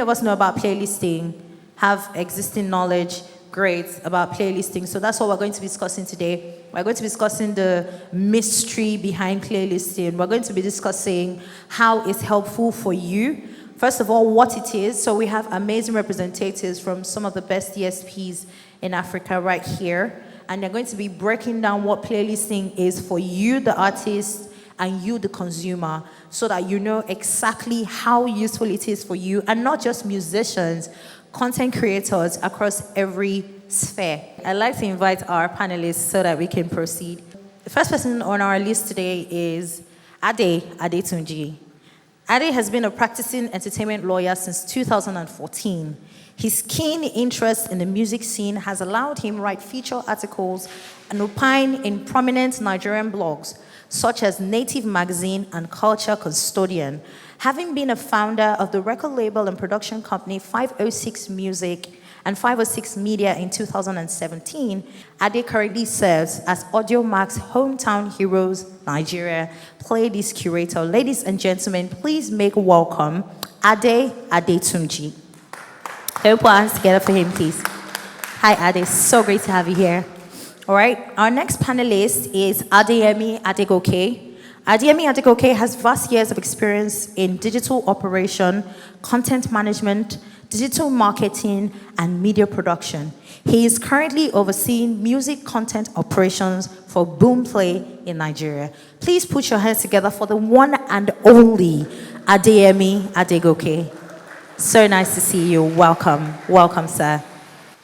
of us know about playlisting, have existing knowledge, great, about playlisting. So that's what we're going to be discussing today. We're going to be discussing the mystery behind playlisting. We're going to be discussing how it's helpful for you. First of all, what it is. So we have amazing representatives from some of the best DSPs in Africa right here. And they're going to be breaking down what playlisting is for you, the artist, and you, the consumer, so that you know exactly how useful it is for you, and not just musicians, content creators across every sphere. I'd like to invite our panelists so that we can proceed. The first person on our list today is Ade Adetunji. Ade has been a practicing entertainment lawyer since 2014. His keen interest in the music scene has allowed him to write feature articles and opine in prominent Nigerian blogs, such as Native Magazine and Culture Custodian. Having been a founder of the record label and production company 506 Music and 506 Media in 2017, Ade currently serves as AudioMark's Hometown Heroes Nigeria playlist curator. Ladies and gentlemen, please make welcome Ade Adetunji. Can we put our hands together for him, please? Hi, Ade. So great to have you here. All right. Our next panelist is Adeyemi Adegoke. Adeyemi Adegoke has vast years of experience in digital operation, content management, digital marketing, and media production. He is currently overseeing music content operations for Boomplay in Nigeria. Please put your hands together for the one and only Adeyemi Adegoke. So nice to see you. Welcome. Welcome, sir.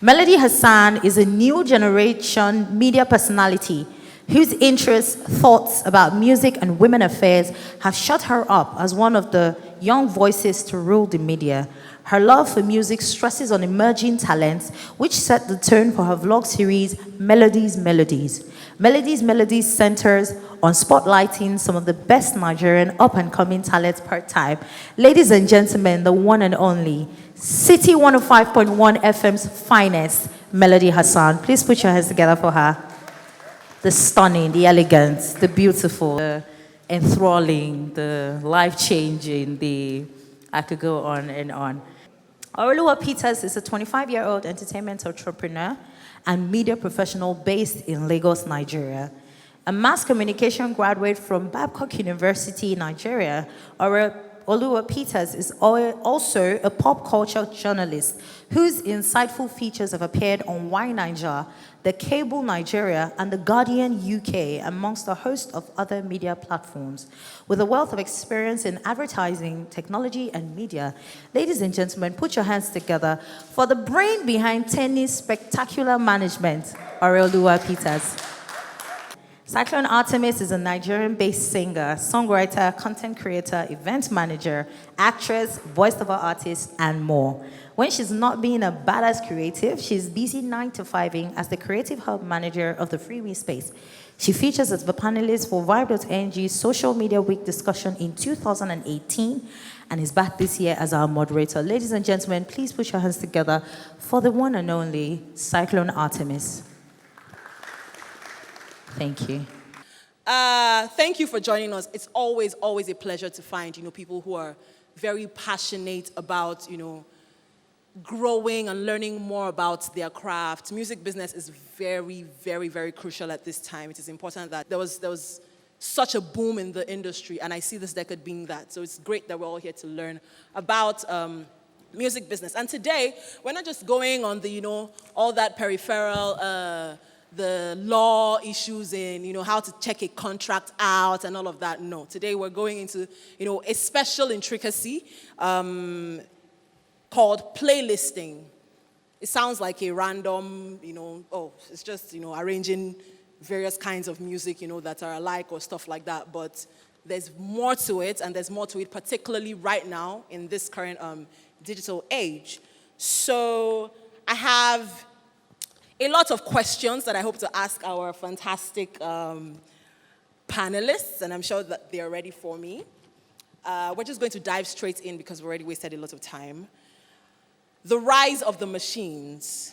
Melody Hassan is a new generation media personality whose interests, thoughts about music and women affairs have shut her up as one of the young voices to rule the media. Her love for music stresses on emerging talents, which set the tone for her vlog series, Melodies. Melodies centers on spotlighting some of the best Nigerian up-and-coming talents per time. Ladies and gentlemen, the one and only City 105.1 FM's finest, Melody Hassan. Please put your hands together for her. The stunning, the elegant, the beautiful, the enthralling, the life-changing, I could go on and on. Oluwa Peters is a 25-year-old entertainment entrepreneur and media professional based in Lagos, Nigeria. A mass communication graduate from Babcock University, Nigeria, Oluwa Peters is also a pop culture journalist whose insightful features have appeared on Why Niger, The Cable Nigeria, and The Guardian UK, amongst a host of other media platforms. With a wealth of experience in advertising, technology, and media, ladies and gentlemen, put your hands together for the brain behind Tenny's spectacular management, Oluwa Peters. Cyclone Artemis is a Nigerian-based singer, songwriter, content creator, event manager, actress, voice-over artist, and more. When she's not being a badass creative, she's busy 9 to 5ing as the creative hub manager of the Freeme space. She features as the panelist for Vibe.ng's Social Media Week discussion in 2018 and is back this year as our moderator. Ladies and gentlemen, please put your hands together for the one and only Cyclone Artemis. Thank you. Thank you for joining us. It's always a pleasure to find, people who are very passionate about, growing and learning more about their craft. Music business is very, very, very crucial at this time. It is important that there was such a boom in the industry, and I see this decade being that. So it's great that we're all here to learn about music business. And today, we're not just going on the, all that peripheral, the law issues in, how to check a contract out and all of that. No, today we're going into, a special intricacy called playlisting. It sounds like a random, it's just, arranging various kinds of music, that are alike or stuff like that. But there's more to it, and there's more to it, particularly right now in this current digital age. So I have a lot of questions that I hope to ask our fantastic panelists, and I'm sure that they're ready for me. We're just going to dive straight in because we've already wasted a lot of time. The rise of the machines,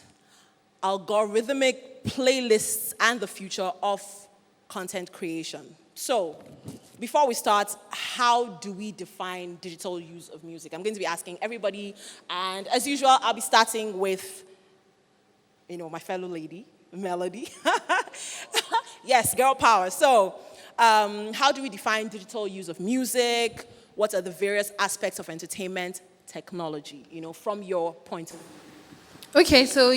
algorithmic playlists, and the future of content creation. So, Before we start, how do we define digital use of music? I'm going to be asking everybody, and as usual, I'll be starting with, my fellow lady, Melody. Yes, girl power. So, how do we define digital use of music? What are the various aspects of entertainment technology, from your point of view? Okay, so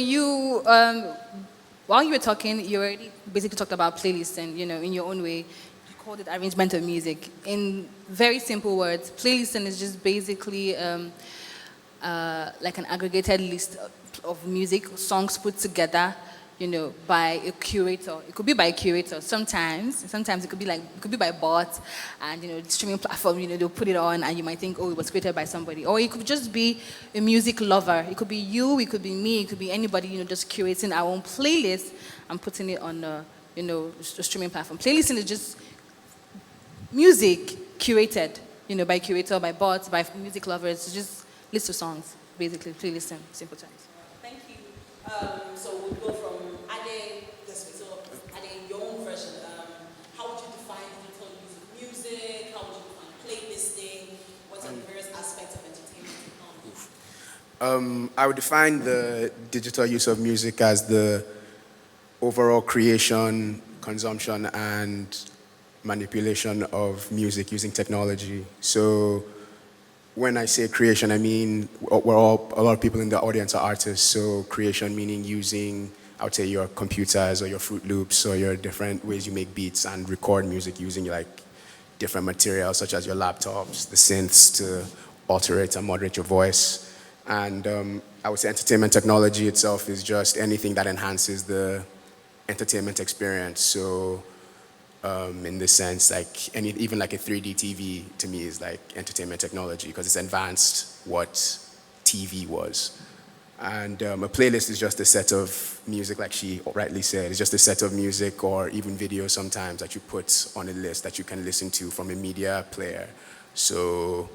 while you were talking, you already basically talked about playlists and, in your own way, you called it arrangement of music. In very simple words, playlisting is just basically like an aggregated list of music, songs put together, by a curator. It could be by a curator. Sometimes it could be by bot, and the streaming platform. They'll put it on, and you might think, oh, it was created by somebody, or it could just be a music lover. It could be you, it could be me, it could be anybody. Just curating our own playlist and putting it on a streaming platform. Playlisting is just music curated, by curator, by bots, by music lovers. It's just list of songs, basically. Playlisting, simple terms. Thank you. So we'll go from Ade. Yes, so Ade, your own version. How would you define digital use of music? How would you define playlisting? What are the various aspects of entertainment technology? I would define the digital use of music as the overall creation, consumption, and manipulation of music using technology. So when I say creation, I mean a lot of people in the audience are artists. So creation meaning using, I would say, your computers or your Fruit Loops or your different ways you make beats and record music using like different materials such as your laptops, the synths to alter it and moderate your voice. And I would say entertainment technology itself is just anything that enhances the entertainment experience. So in this sense, like even like a 3D TV to me is like entertainment technology because it's advanced what TV was. And a playlist is just a set of music, like she rightly said. It's just a set of music or even videos sometimes that you put on a list that you can listen to from a media player. So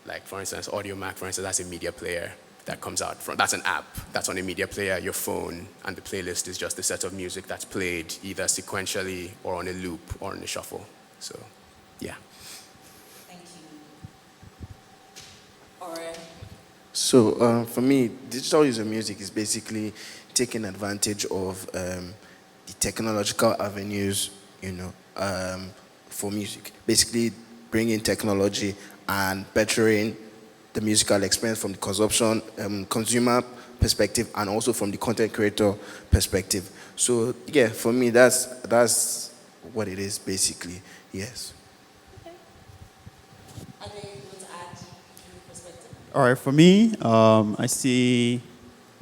like for instance, AudioMac, for instance, that's a media player that comes out from, that's an app that's on a media player, your phone, and the playlist is just a set of music that's played either sequentially or on a loop or on a shuffle. So, yeah. Thank you. All right. So for me, digital use of music is basically taking advantage of the technological avenues, for music. Basically, bringing technology and bettering the musical experience from the consumer perspective and also from the content creator perspective. So yeah, for me, that's what it is basically. Yes. Okay. Ade, you want to add your perspective? All right, for me, I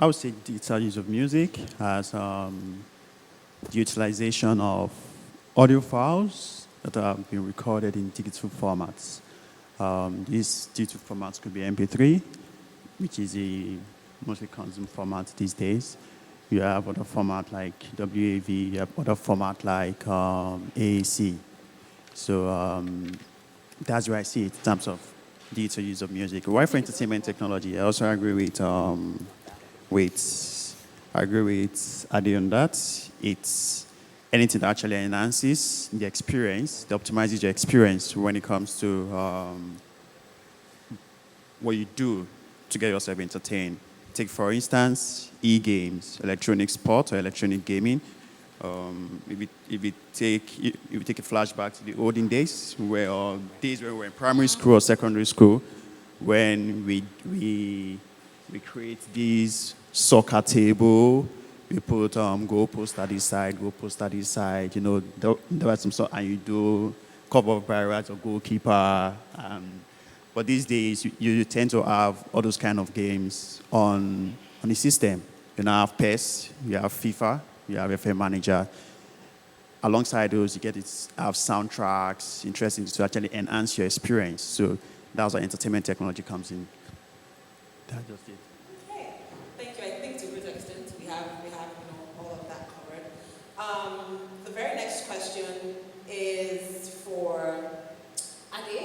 would say digital use of music as the utilization of audio files that have been recorded in digital formats. These digital formats could be MP3, which is a mostly consumed format these days. You have other format like WAV, you have other format like AAC. So that's where I see it in terms of digital use of music. Why for entertainment technology? I also agree with Adi on that. It's anything that actually enhances the experience, that optimizes your experience when it comes to what you do to get yourself entertained. Take, for instance, e-games, electronic sport or electronic gaming. If you take a flashback to the olden days, days where we were in primary school or secondary school, when we create these soccer table. We put goalpost at this side, goalpost at this side. There was some sort, and you do cover by right or goalkeeper. But these days, you tend to have all those kind of games on the system. You now have PES, you have FIFA, you have FM Manager. Alongside those, you have soundtracks, interesting to actually enhance your experience. So that's where entertainment technology comes in. That's just it. Okay, thank you. I think to a great extent we have all of that covered. The very next question is for Ade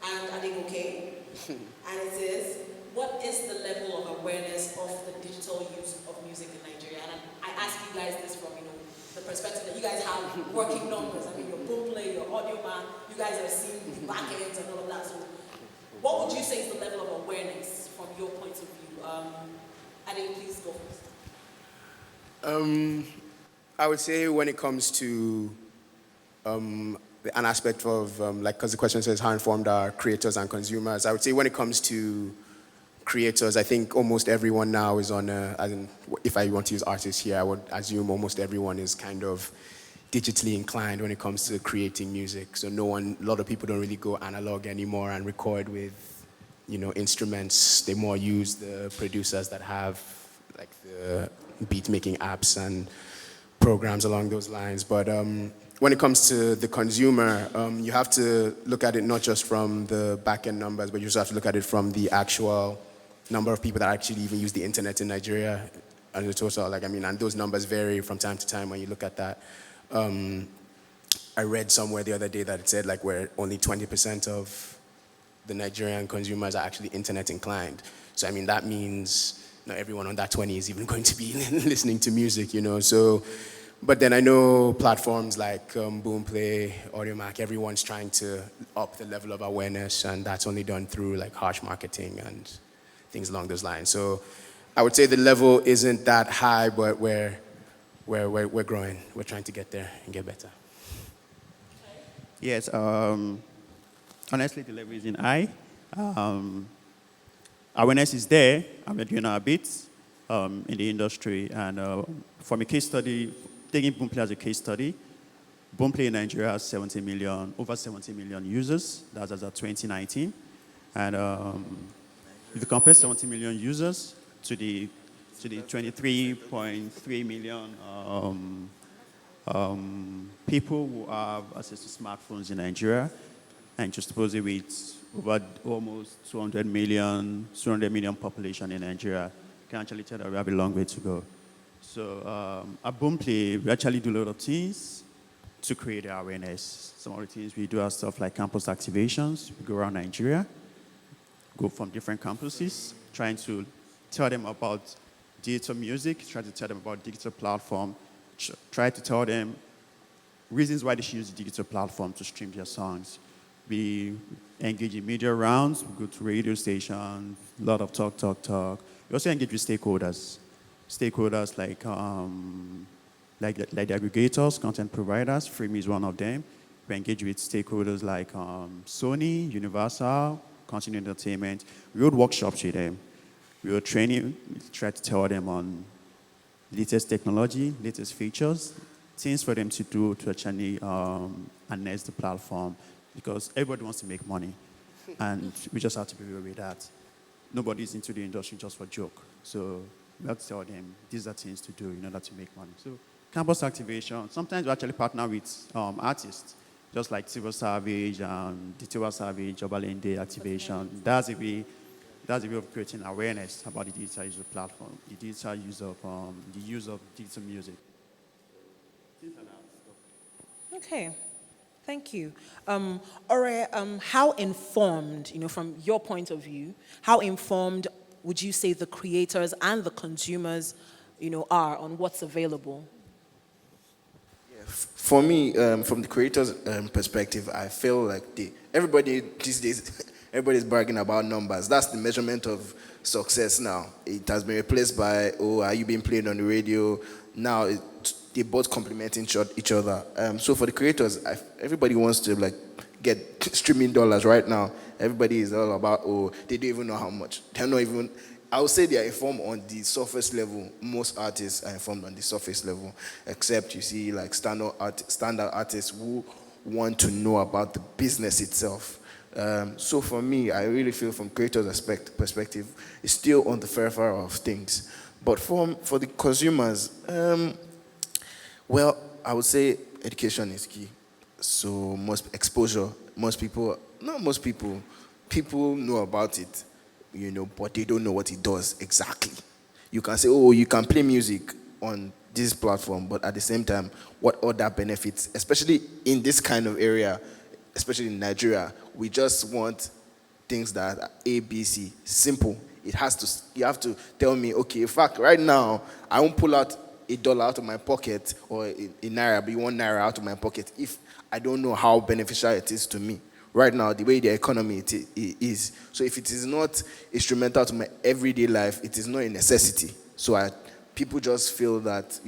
and Adegoke, and it says, what is the level of awareness of the digital use of music in Nigeria? And I ask you guys this from the perspective that you guys have working numbers. I mean, your Boomplay, your Audio Man, you guys are seeing the back ends and all of that. So what would you say is the level of awareness from your point of view? Ade, please go first. I would say when it comes to an aspect of, because the question says how informed are creators and consumers, I would say when it comes to creators, I think almost everyone now is on if I want to use artists here, I would assume almost everyone is kind of digitally inclined when it comes to creating music. So a lot of people don't really go analog anymore and record with, instruments. They more use the producers that have like the beat making apps and programs along those lines. But when it comes to the consumer, you have to look at it not just from the back end numbers, but you also have to look at it from the actual number of people that actually even use the internet in Nigeria as a total. And those numbers vary from time to time when you look at that. I read somewhere the other day that it said where only 20% of the Nigerian consumers are actually internet inclined. So that means not everyone on that 20 is even going to be listening to music, So, but then I know platforms like Boomplay, AudioMac, everyone's trying to up the level of awareness, and that's only done through harsh marketing and things along those lines. So I would say the level isn't that high, but we're growing. We're trying to get there and get better. Yes, honestly, the level isn't high. Awareness is there, and we're doing our bits in the industry. And from a case study, taking Boomplay as a case study, Boomplay in Nigeria has over 70 million users. That's as of 2019. And if you compare 70 million users to the 23.3 million people who have access to smartphones in Nigeria, and just suppose it with over almost 200 million population in Nigeria, you can actually tell that we have a long way to go. So at Boomplay, we actually do a lot of things to create awareness. Some of the things we do are stuff like campus activations. We go around Nigeria, go from different campuses, trying to tell them about digital music, try to tell them about digital platform, try to tell them reasons why they should use the digital platform to stream their songs. We engage in media rounds, we go to radio stations, a lot of talk. We also engage with stakeholders like the aggregators, content providers. Freeme is one of them. We engage with stakeholders like Sony, Universal, Continue Entertainment. We hold workshops with them. We were training, we try to tell them on latest technology, latest features, things for them to do to actually harness the platform, because everybody wants to make money, and we just have to be real with that. Nobody's into the industry just for joke. So we have to tell them these are things to do in order to make money. So campus activation, sometimes we actually partner with artists, just like Tiwa Savage, the Tiwa Savage, Obalende activation. That's a way of creating awareness about the digital use of platform, the digital use of the use of digital music. Okay, thank you. Ore, how informed, from your point of view, how informed would you say the creators and the consumers, are on what's available? Yeah, for me, from the creator's perspective, I feel like everybody these days, everybody's bragging about numbers. That's the measurement of success now. It has been replaced by, are you being played on the radio? Now they both complementing each other. So for the creators, everybody wants to get streaming dollars right now. Everybody is all about, they don't even know how much. They're not even, I would say they are informed on the surface level. Most artists are informed on the surface level, except you see standard artists who want to know about the business itself. So for me, I really feel from creators' perspective, it's still on the periphery of things. But for the consumers, well, I would say education is key. So people know about it, but they don't know what it does exactly. You can say, you can play music on this platform, but at the same time, what other benefits, especially in this kind of area, especially in Nigeria, we just want things that are A, B, C, simple. You have to tell me, okay, in fact, right now, I won't pull out $1 out of my pocket, or a naira, be $1 out of my pocket, if I don't know how beneficial it is to me. Right now, the way the economy it is. So if it is not instrumental to my everyday life, it is not a necessity. So people just feel that,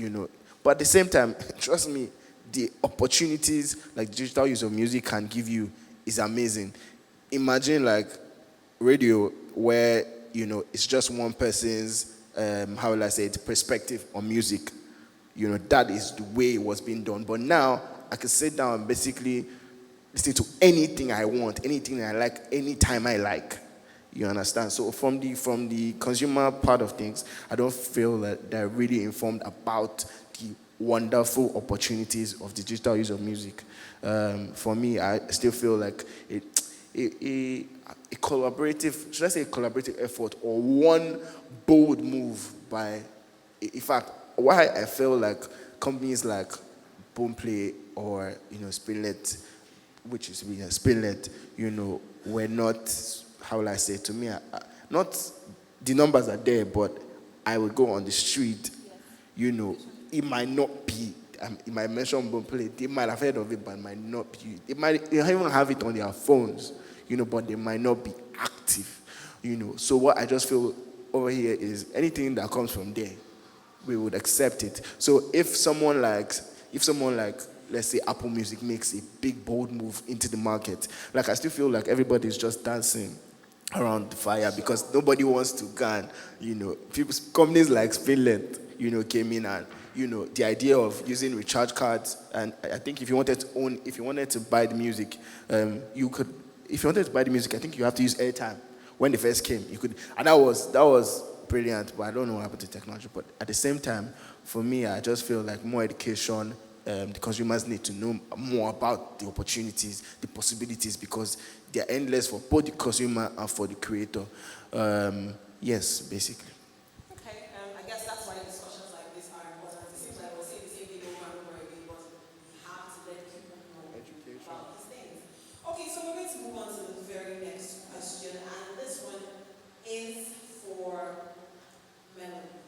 but at the same time, trust me, the opportunities like digital use of music can give you is amazing. Imagine like radio where, it's just one person's, how will I say it, perspective on music. That is the way it was being done. But now I can sit down and basically listen to anything I want, anything I like, anytime I like. You understand? So from the consumer part of things, I don't feel that they're really informed about the wonderful opportunities of the digital use of music. For me, I still feel like a collaborative, should I say a collaborative effort, or one bold move by, in fact, why I feel like companies like Boomplay or, Spinlet, which is Spinlet, were not, how will I say, to me, not, the numbers are there, but I would go on the street, it might not be, it might mention Boomplay, they might have heard of it, but it might not be, they even have it on their phones, but they might not be active, So what I just feel over here is anything that comes from there, we would accept it. So if someone like, let's say Apple Music makes a big, bold move into the market, like I still feel like everybody's just dancing around the fire because nobody wants to gun, companies like Spinlet, came in and, the idea of using recharge cards, and I think if you wanted to buy the music, you could, if you wanted to buy the music, I think you have to use airtime. When they first came, you could, and that was brilliant, but I don't know what happened to technology. But at the same time, for me, I just feel like more education, the consumers need to know more about the opportunities, the possibilities, because they're endless for both the consumer and for the creator. Yes, basically. Okay, I guess that's why discussions like this are important. It seems like we're saying the same thing over and over again, but we have to let people know about these things. Okay, so we're going to move on to the very next question, and this one is for Melanie.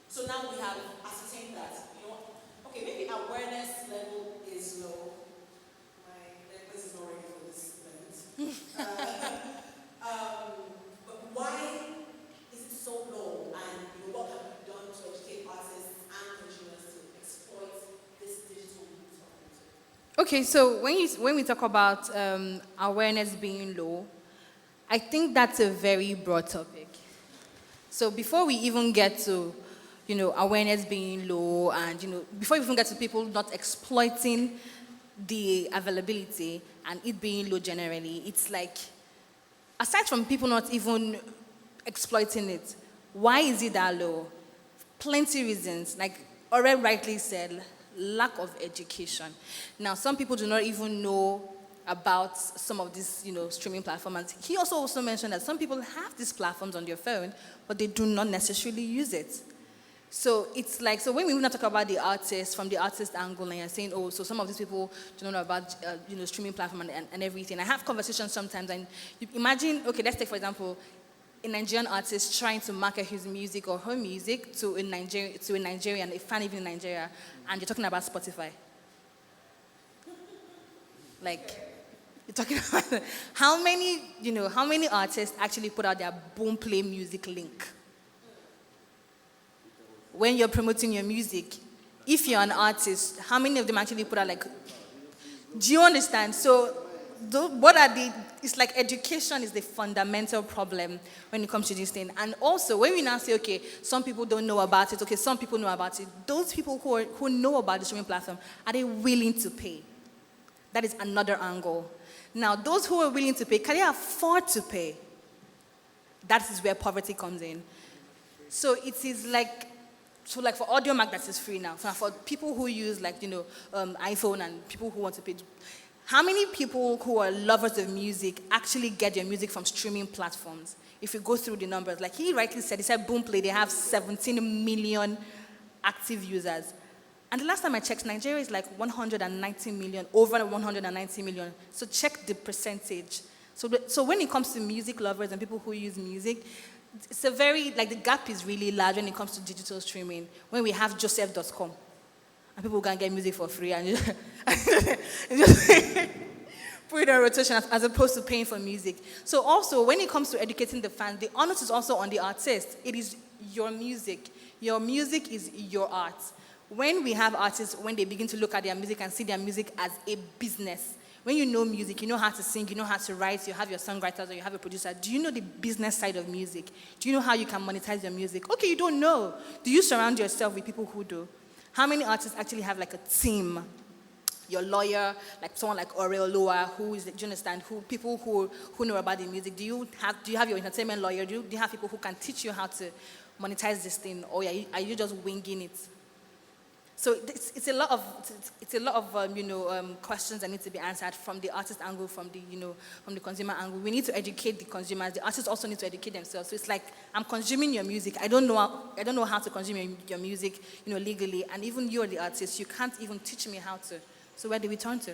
So now we have ascertained that, okay, maybe awareness level is low. My necklace is not ready for this event. But why is it so low? And what have we done to educate artists and consumers to exploit this digital use of music? Okay, so when we talk about awareness being low, I think that's a very broad topic. So before we even get to, awareness being low, and before we even get to people not exploiting the availability and it being low generally, it's like, aside from people not even exploiting it, why is it that low? Plenty reasons, like already rightly said, lack of education. Now, some people do not even know about some of these, streaming platforms. He also mentioned that some people have these platforms on their phone, but they do not necessarily use it. So it's like, so when we want to talk about the artist, from the artist angle, and you're saying, so some of these people don't know about, streaming platform and everything. I have conversations sometimes, and you imagine, okay, let's take, for example, a Nigerian artist trying to market his music or her music to a Nigerian, a fan even in Nigeria, and you're talking about Spotify. Like, you're talking about how many artists actually put out their Boomplay music link? When you're promoting your music, if you're an artist, how many of them actually put out do you understand? So it's like education is the fundamental problem when it comes to this thing. And also, when we now say, okay, some people don't know about it, okay, some people know about it, those people who know about the streaming platform, are they willing to pay? That is another angle. Now, those who are willing to pay, can they afford to pay? That is where poverty comes in. So it is like, for AudioMac, that is free now. For people who use iPhone and people who want to pay, how many people who are lovers of music actually get their music from streaming platforms? If you go through the numbers, like he rightly said, he said Boomplay, they have 17 million active users. And the last time I checked, Nigeria is like 190 million, over 190 million. So check the percentage. So when it comes to music lovers and people who use music, it's a very, like the gap is really large when it comes to digital streaming. When we have joseph.com and people can get music for free and just put it on rotation as opposed to paying for music. So also, when it comes to educating the fans, the onus is also on the artist. It is your music. Your music is your art. When we have artists, when they begin to look at their music and see their music as a business, when you know music, you know how to sing, you know how to write, you have your songwriters or you have a producer, do you know the business side of music? Do you know how you can monetize your music? Okay, you don't know. Do you surround yourself with people who do? How many artists actually have like a team? Your lawyer, like someone like Orel Loa, do you understand? People who know about the music. Do you have your entertainment lawyer? Do you have people who can teach you how to monetize this thing, or are you just winging it? So it's a lot of questions that need to be answered from the artist angle, from the consumer angle. We need to educate the consumers. The artists also need to educate themselves. So it's like, I'm consuming your music. I don't know how to consume your music, legally. And even you're the artist, you can't even teach me how to. So where do we turn to?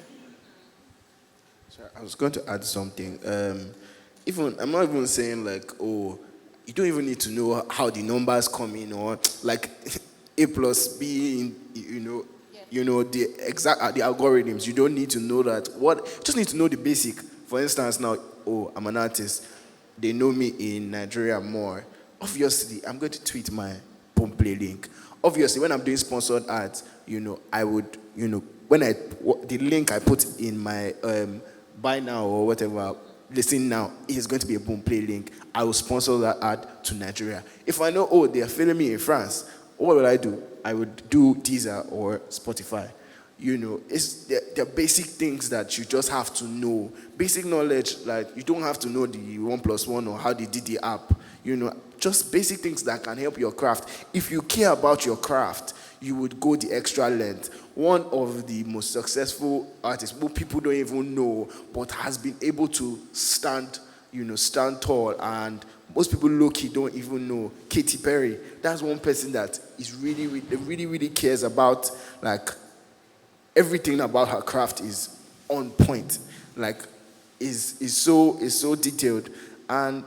Sorry, I was going to add something. I'm not even saying like, oh, you don't even need to know how the numbers come in, or like A plus B, the exact the algorithms. You don't need to know that. Just need to know the basic. For instance, now, oh, I'm an artist. They know me in Nigeria more. Obviously, I'm going to tweet my Boomplay link. Obviously, when I'm doing sponsored ads, I would, the link I put in my buy now or whatever, listen now, is going to be a Boomplay link. I will sponsor that ad to Nigeria. If I know, oh, they are filming me in France, what will I do? I would do Deezer or Spotify. They're basic things that you just have to know. Basic knowledge, like you don't have to know the 1+1 or how they did the app. Just basic things that can help your craft. If you care about your craft, you would go the extra length. One of the most successful artists, who people don't even know, but has been able to stand tall, and most people low-key don't even know, Katy Perry. That's one person that is really cares about, like, everything about her craft is on point, like, is so detailed. And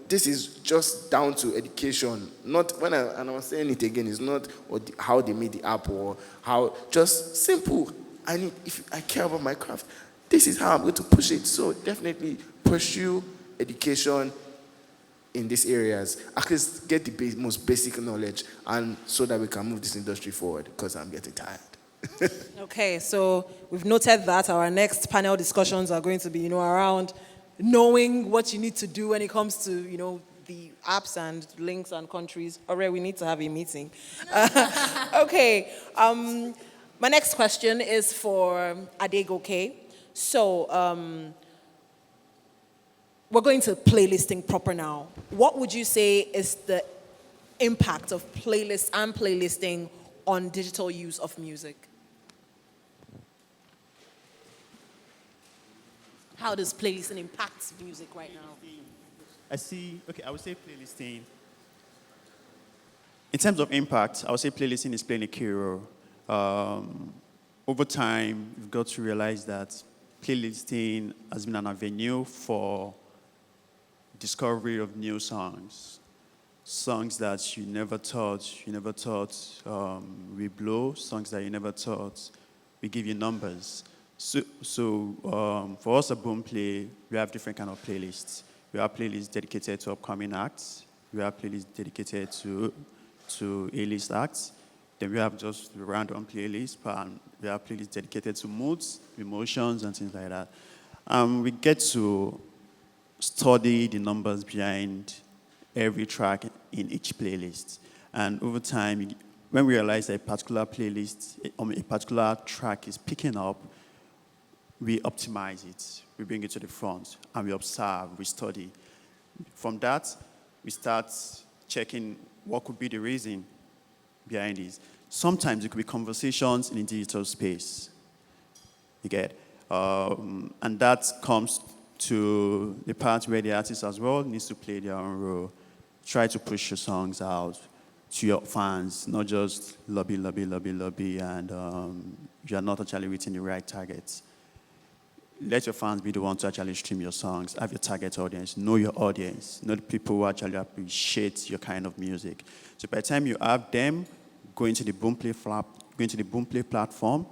this is just down to education. Not when I was saying it again, it's not how they made the app or how, just simple. If I care about my craft, this is how I'm going to push it. So definitely pursue education in these areas. At least get the most basic knowledge, and so that we can move this industry forward, because I'm getting tired. Okay, so we've noted that our next panel discussions are going to be, around knowing what you need to do when it comes to, the apps and links and countries. Alright, we need to have a meeting. Okay, my next question is for Adegoke. So, we're going to playlisting proper now. What would you say is the impact of playlists and playlisting on digital use of music? How does playlisting impact music right now? I would say playlisting. In terms of impact, I would say playlisting is playing a key role. Over time, you've got to realize that playlisting has been an avenue for discovery of new songs. Songs that you never thought will blow, songs that you never thought will give you numbers. So for us at Boomplay, we have different kind of playlists. We have playlists dedicated to upcoming acts. We have playlists dedicated to A-list acts. Then we have just random playlists, and we have playlists dedicated to moods, emotions, and things like that. We get to study the numbers behind every track in each playlist. And over time, when we realize that a particular playlist, a particular track is picking up, we optimize it, we bring it to the front, and we observe, we study. From that, we start checking what could be the reason behind this. Sometimes it could be conversations in the digital space. You get? And that comes to the part where the artist as well needs to play their own role. Try to push your songs out to your fans, not just lobby, and you're not actually reaching the right targets. let your fans be the one to actually stream your songs. Have your target audience. Know your audience. Know the people who actually appreciate your kind of music. So by the time you have them, go into the Boomplay platform,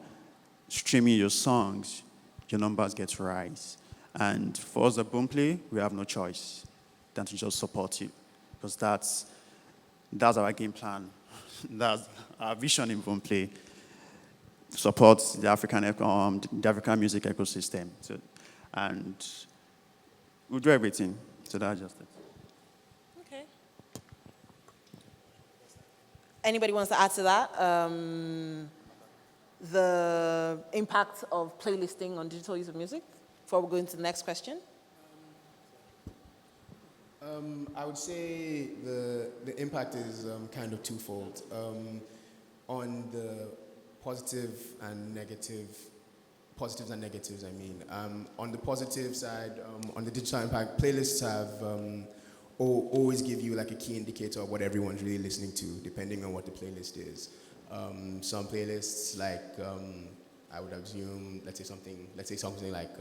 streaming your songs, your numbers get to rise. And for us at Boomplay, we have no choice than to just support you, because that's our game plan. That's our vision in Boomplay. Support the African music ecosystem, and we'll do everything. So that's just it. Okay. Anybody wants to add to that? The impact of playlisting on digital use of music before we go into the next question? I would say the impact is kind of twofold. On the positives and negatives, I mean. On the positive side, on the digital impact, playlists have always give you like a key indicator of what everyone's really listening to, depending on what the playlist is. Some playlists, like I would assume, let's say something like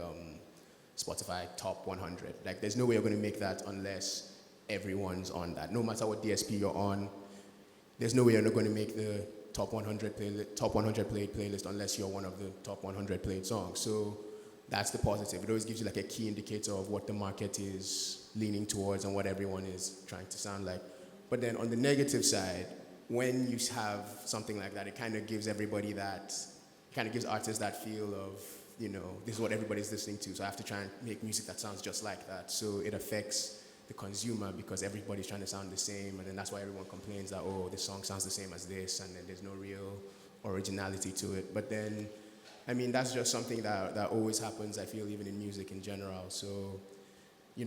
Spotify Top 100. Like, there's no way you're going to make that unless everyone's on that. No matter what DSP you're on, there's no way you're not going to make the top 100 played playlist unless you're one of the top 100 played songs. So that's the positive. It always gives you like a key indicator of what the market is leaning towards and what everyone is trying to sound like. But then on the negative side, when you have something like that, it kind of gives artists that feel of, this is what everybody's listening to, so I have to try and make music that sounds just like that. So it affects the consumer because everybody's trying to sound the same, and then that's why everyone complains that, oh, this song sounds the same as this, and then there's no real originality to it. But then, I mean, that's just something that always happens, I feel, even in music in general. So,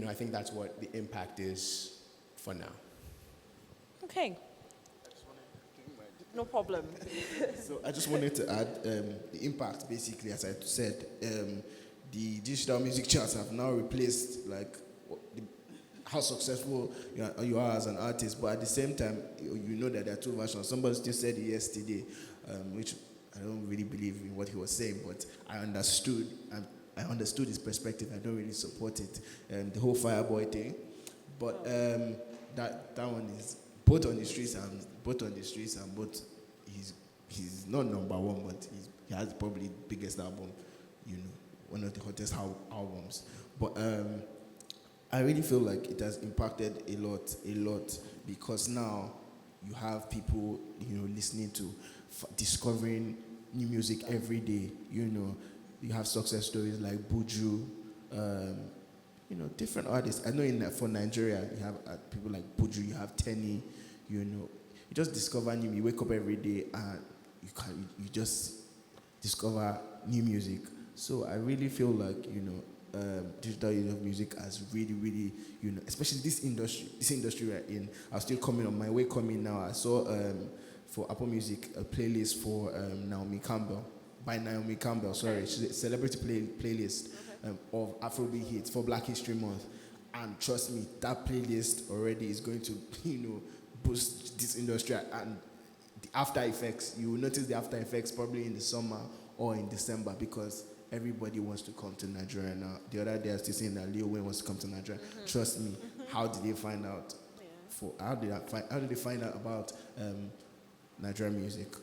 I think that's what the impact is for now. Okay. No problem. So I just wanted to add the impact, basically, as I said, the digital music charts have now replaced how successful you are as an artist, but at the same time, you know that there are two versions. Somebody still said it yesterday, which I don't really believe in what he was saying, but I understood his perspective. I don't really support it, the whole Fireboy thing. But that one is both on the streets and both. He's not number one, but he has probably the biggest album, one of the hottest albums. But I really feel like it has impacted a lot, because now you have people, listening to, discovering new music every day. You have success stories like Buju, different artists. I know for Nigeria, you have people like Buju, you have Tenny, you just discover new. You wake up every day and you just discover new music. So I really feel like digital use of music has really, especially this industry we're in. I was still coming now. I saw for Apple Music a playlist for Naomi Campbell. Sorry, she's a celebrity playlist of Afrobeat hits for Black History Month. And trust me, that playlist already is going to boost this industry, and the after effects. You will notice the after effects probably in the summer or in December, because everybody wants to come to Nigeria now. The other day I was still saying that Lil Wayne wants to come to Nigeria. Mm-hmm. Trust me, how did they find out? How did they find out about Nigerian music?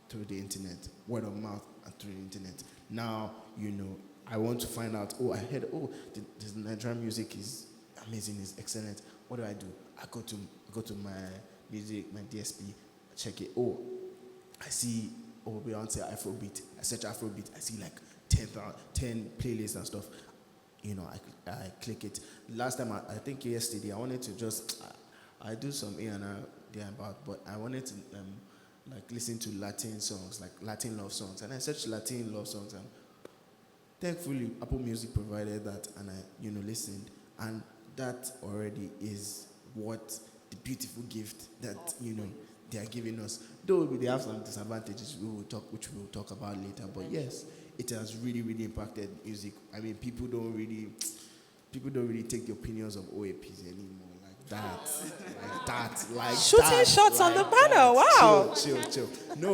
Through the internet, word of mouth, and through the internet. Now, I want to find out. I heard. The Nigerian music is amazing, is excellent. What do? I go to my music, my DSP, check it. I see Beyonce Afrobeat. I search Afrobeat. I see like 10 playlists and stuff. I click it. Last time, I think yesterday, I wanted to just I do some A&R there about, but I wanted to listen to Latin songs, like Latin love songs, and I searched Latin love songs, and thankfully Apple Music provided that, and I listened, and that already is what the beautiful gift that they are giving us. Though they have some disadvantages which we will talk about later, but yes, it has really impacted music. I mean, people don't really take the opinions of OAPs anymore like that. Shooting shots on the panel. Wow. Chill. No,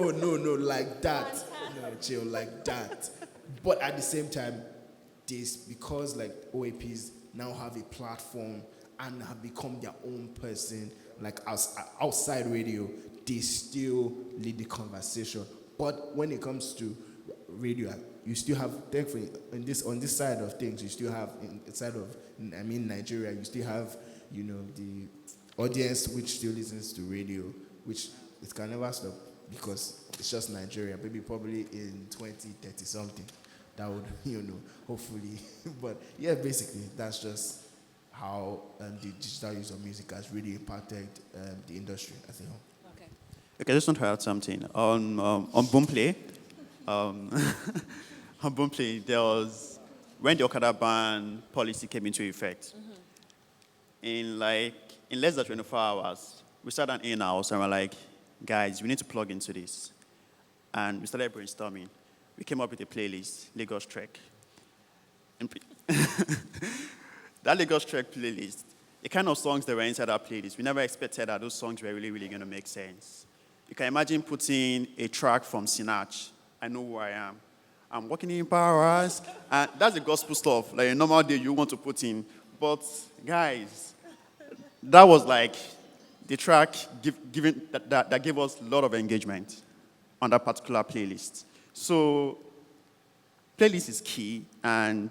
like that. No, chill, like that. But at the same time, this, because like OAPs now have a platform and have become their own person, like outside radio, they still lead the conversation. But when it comes to radio, you still have, thankfully, on this side of things, you still have, inside of, Nigeria, you still have, the audience which still listens to radio, which it can never stop because it's just Nigeria. Maybe probably in 2030 something, that would, hopefully. But yeah, basically, that's just how the digital use of music has really impacted the industry as a whole. Okay, I just want to add something. On Boomplay, on Boomplay, there was, when the Okada ban policy came into effect, in less than 24 hours, we sat down in-house and we're like, guys, we need to plug into this. And we started brainstorming. We came up with a playlist, Lagos Trek. And that Lagos Trek playlist, the kind of songs that were inside our playlist, we never expected that those songs were really, really going to make sense. You can imagine putting a track from Sinach, I Know Who I Am. I'm walking in Paris, and that's the gospel stuff, like a normal day you want to put in. But guys, that was like the track that gave us a lot of engagement on that particular playlist. So playlist is key, and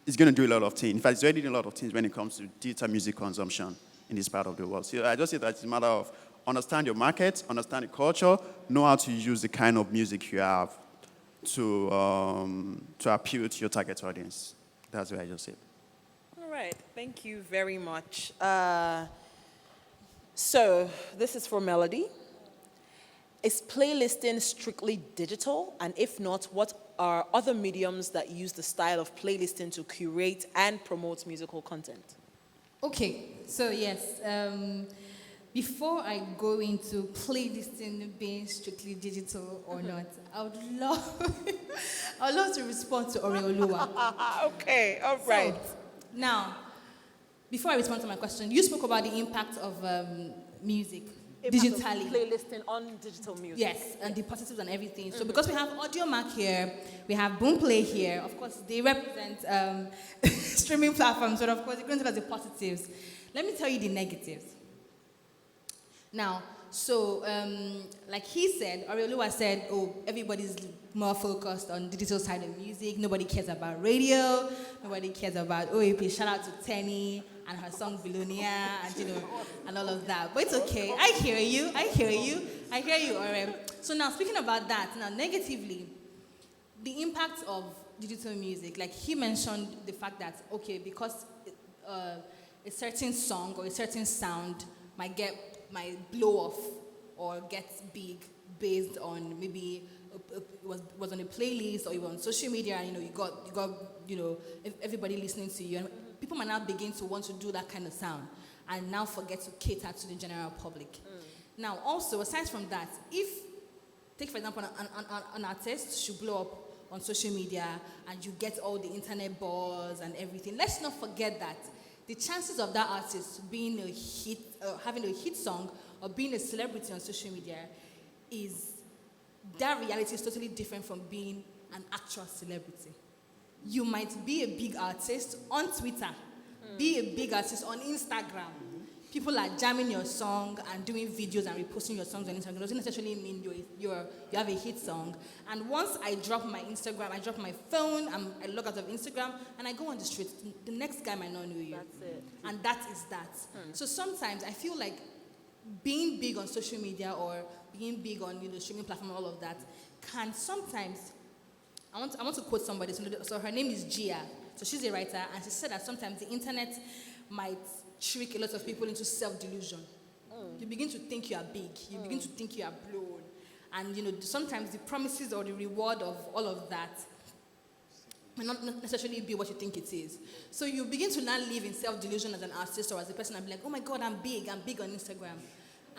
it's going to do a lot of things. In fact, it's already doing a lot of things when it comes to digital music consumption in this part of the world. So I just say that it's a matter of understand your market, understand the culture, know how to use the kind of music you have to appeal to your target audience. That's what I just said. All right, thank you very much. So this is for Melody. Is playlisting strictly digital? And if not, what are other mediums that use the style of playlisting to curate and promote musical content? Okay, so yes, before I go into playlisting being strictly digital or not, I would love to respond to Oreoluwa. Okay, all right. So, now, before I respond to my question, you spoke about the impact of music digitally. Playlisting on digital music. Yes, and the positives and everything. So because we have AudioMac here, we have Boomplay here, of course, they represent streaming platforms, but of course, you're going to look at the positives. Let me tell you the negatives. Now, so like he said, Oreoluwa said, oh, everybody's more focused on digital side of music. Nobody cares about radio. Nobody cares about OAP. Shout out to Tenny and her song Belonia and and all of that. But it's okay. I hear you, Ore. So now speaking about that, now negatively, the impact of digital music, like he mentioned the fact that, okay, because a certain song or a certain sound might blow off or get big based on maybe it was on a playlist or you were on social media and you got everybody listening to you, and people might now begin to want to do that kind of sound and now forget to cater to the general public. Now also, aside from that, if take for example an artist should blow up on social media and you get all the internet buzz and everything, let's not forget that the chances of that artist being a hit, having a hit song, or being a celebrity on social media, that reality is totally different from being an actual celebrity. You might be a big artist on Twitter, be a big artist on Instagram. People are jamming your song and doing videos and reposting your songs on Instagram. It doesn't necessarily mean you have a hit song. And once I drop my Instagram, I drop my phone, I log out of Instagram, and I go on the street, the next guy might not know you. That's it. And that is that. So sometimes I feel like being big on social media or being big on streaming platform, all of that, can sometimes, I want to quote somebody. So her name is Gia. So she's a writer, and she said that sometimes the internet might trick a lot of people into self-delusion. You begin to think you are big. You begin to think you are blown. And, sometimes the promises or the reward of all of that may not necessarily be what you think it is. So you begin to now live in self-delusion as an artist or as a person and be like, oh my God, I'm big on Instagram.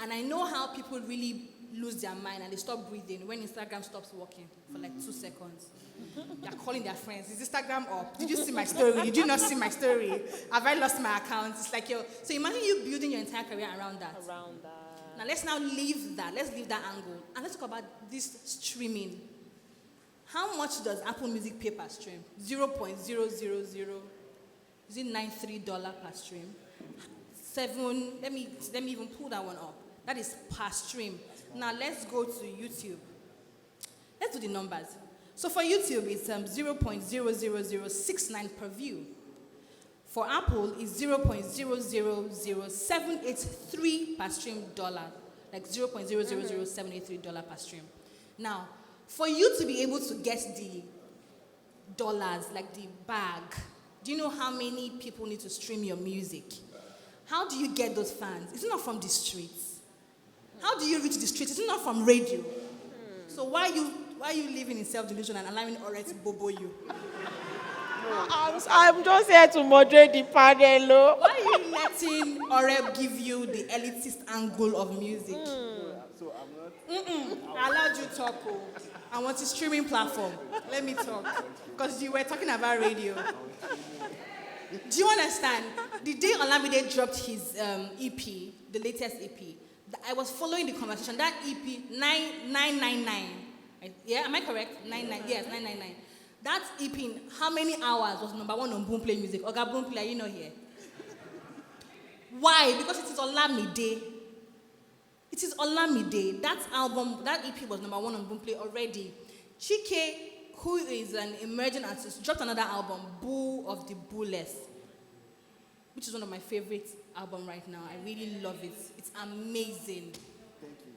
And I know how people really lose their mind and they stop breathing when Instagram stops working for like 2 seconds. They're calling their friends. Is Instagram up? Did you see my story? Did you not see my story? Have I lost my account? It's like so imagine you building your entire career around that. Now let's leave that. Let's leave that angle. And let's talk about this streaming. How much does Apple Music pay per stream? 0.000, is it $93 per stream? Let me even pull that one up. That is per stream. Now let's go to YouTube. Let's do the numbers. So for YouTube, it's 0.00069 per view. For Apple, it's 0.000783 per stream dollar, like $0.000783 per stream. Now, for you to be able to get the dollars, like the bag, do you know how many people need to stream your music? How do you get those fans? It's not from the streets. How do you reach the streets? It's not from radio. So why are you living in self-delusion and allowing Ore to bobo you? I'm just here to moderate the panel. Oh. Why are you letting Ore give you the elitist angle of music? I allowed you to talk. Oh. I want a streaming platform. Let me talk. Because you were talking about radio. Do you understand? The day Olamide dropped his EP, the latest EP, I was following the conversation. That EP, 999. Yeah, am I correct? 99. Yes, 999. That EP, in how many hours was number one on Boomplay Music? Oga Boomplay, are you not here? Why? Because it is Olamide. It is Olamide. That album, that EP was number one on Boomplay already. Chike, who is an emerging artist, dropped another album, Boo of the Boolless, which is one of my favorite albums right now. I really love it. It's amazing. Thank you.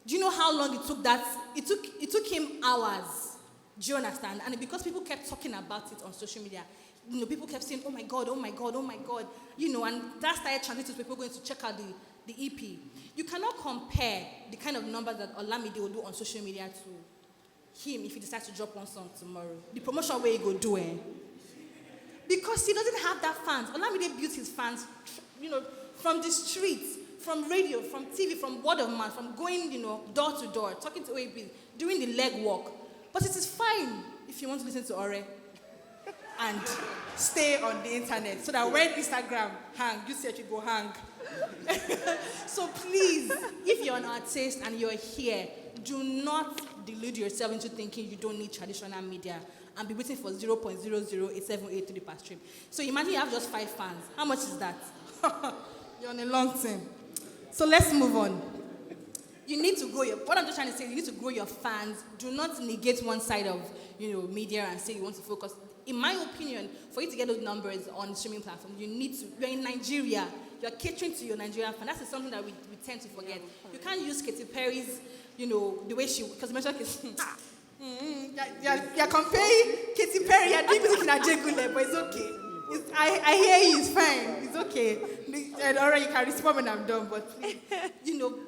Do you know how long it took that? It took him hours. Do you understand? And because people kept talking about it on social media, you know, people kept saying, oh my God, oh my God, oh my God. You know, and that started translating to people going to check out the EP. You cannot compare the kind of numbers that Olamide will do on social media to him if he decides to drop one song tomorrow. The promotion way he go do it. Because he doesn't have that fans. Olamide built his fans, you know, from the streets, from radio, from TV, from word of mouth, from going, you know, door to door, talking to OAP, doing the leg walk. But it is fine if you want to listen to Ore and stay on the internet so that when Instagram hang, you say you go hang. So please, if you're an artist and you're here, do not delude yourself into thinking you don't need traditional media and be waiting for 0.008783 per stream. So imagine you have just 5 fans. How much is that? You're on a long term. So let's move on. You need to grow what I'm just trying to say, you need to grow your fans. Do not negate one side of, you know, media and say you want to focus. In my opinion, for you to get those numbers on streaming platforms, you need to, you're in Nigeria, you're catering to your Nigerian fan. That's something that we tend to forget. You can't use Katy Perry's, you know, the way she, because you mentioned you're comparing Katy Perry, you're doing music in Ajegule, but it's okay. I hear you, it's fine, it's okay. And alright, you can respond when I'm done, but please, you know,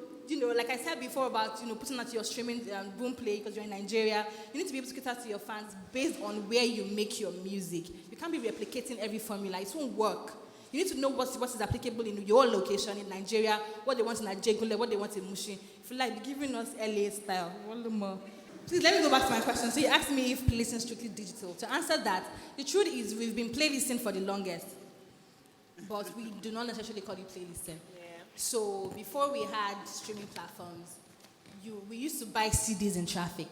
like I said before about, you know, putting out your streaming Boomplay because you're in Nigeria, you need to be able to cater to your fans based on where you make your music. You can't be replicating every formula. It won't work. You need to know what is applicable in your location in Nigeria, what they want in Ajegule, what they want in Mushin. If you like, be giving us LA style. One more. Please let me go back to my question. So you asked me if playlisting is strictly digital. To answer that, the truth is we've been playlisting for the longest, but we do not necessarily call it playlisting. So before we had streaming platforms, we used to buy CDs in traffic,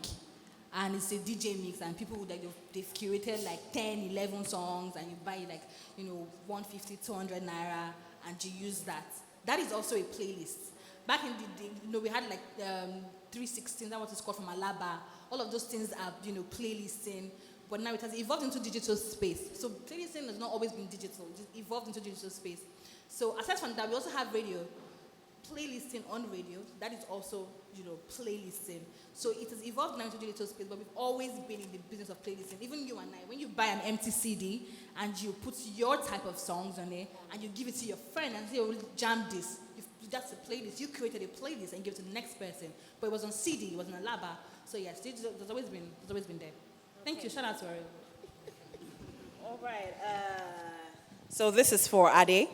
and it's a DJ mix, and people would, like, they've curated like 10, 11 songs, and you buy like, you know, 150, 200 naira, and you use that. That is also a playlist. Back in the day, you know, we had like 316, that was it's called from Alaba. All of those things are, you know, playlisting. But now it has evolved into digital space. So playlisting has not always been digital, it evolved into digital space. So aside from that, we also have radio. Playlisting on radio, that is also, you know, playlisting. So it has evolved now into digital space, but we've always been in the business of playlisting. Even you and I, when you buy an empty CD and you put your type of songs on it and you give it to your friend and say, oh, jam this. That's a playlist. You created a playlist and give it to the next person. But it was on CD, it was on a Laba. So yes, digital, there's always been there. Thank you. Shout out to Ariel. All right. So this is for Ade.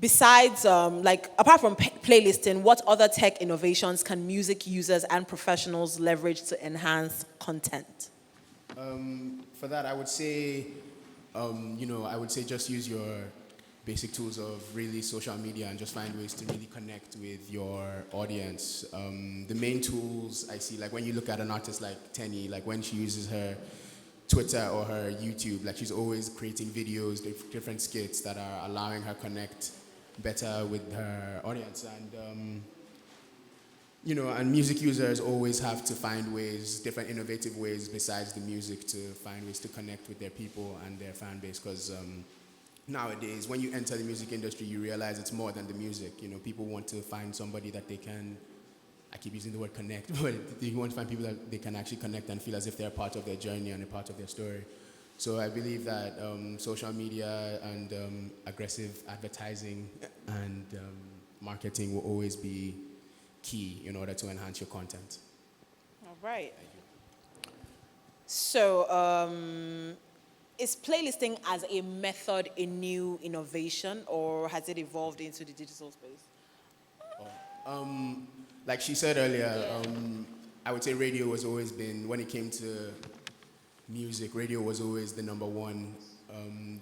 Besides, apart from playlisting, what other tech innovations can music users and professionals leverage to enhance content? For that, I would say, I would say just use your basic tools of really social media and just find ways to really connect with your audience. The main tools I see, like when you look at an artist like Tenny, like when she uses her Twitter or her YouTube, like she's always creating videos, different skits that are allowing her connect better with her audience. And and music users always have to find ways, different innovative ways besides the music, to find ways to connect with their people and their fan base. Because nowadays, when you enter the music industry, you realize it's more than the music. People want to find somebody that they can, I keep using the word connect, but they want to find people that they can actually connect and feel as if they're part of their journey and a part of their story. So I believe that social media and aggressive advertising and marketing will always be key in order to enhance your content. All right. So, is playlisting as a method a new innovation, or has it evolved into the digital space? Like she said earlier, I would say radio has always been, when it came to music, radio was always the number one.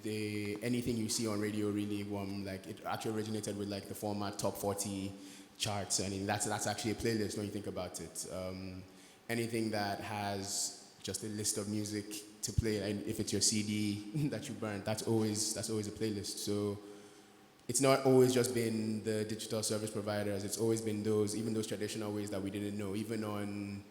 Anything you see on radio really, like it actually originated with like the format top 40 charts. I mean, that's actually a playlist when you think about it. Anything that has just a list of music to play, and if it's your CD that you burnt, that's always a playlist. So it's not always just been the digital service providers. It's always been even those traditional ways that we didn't know. Even on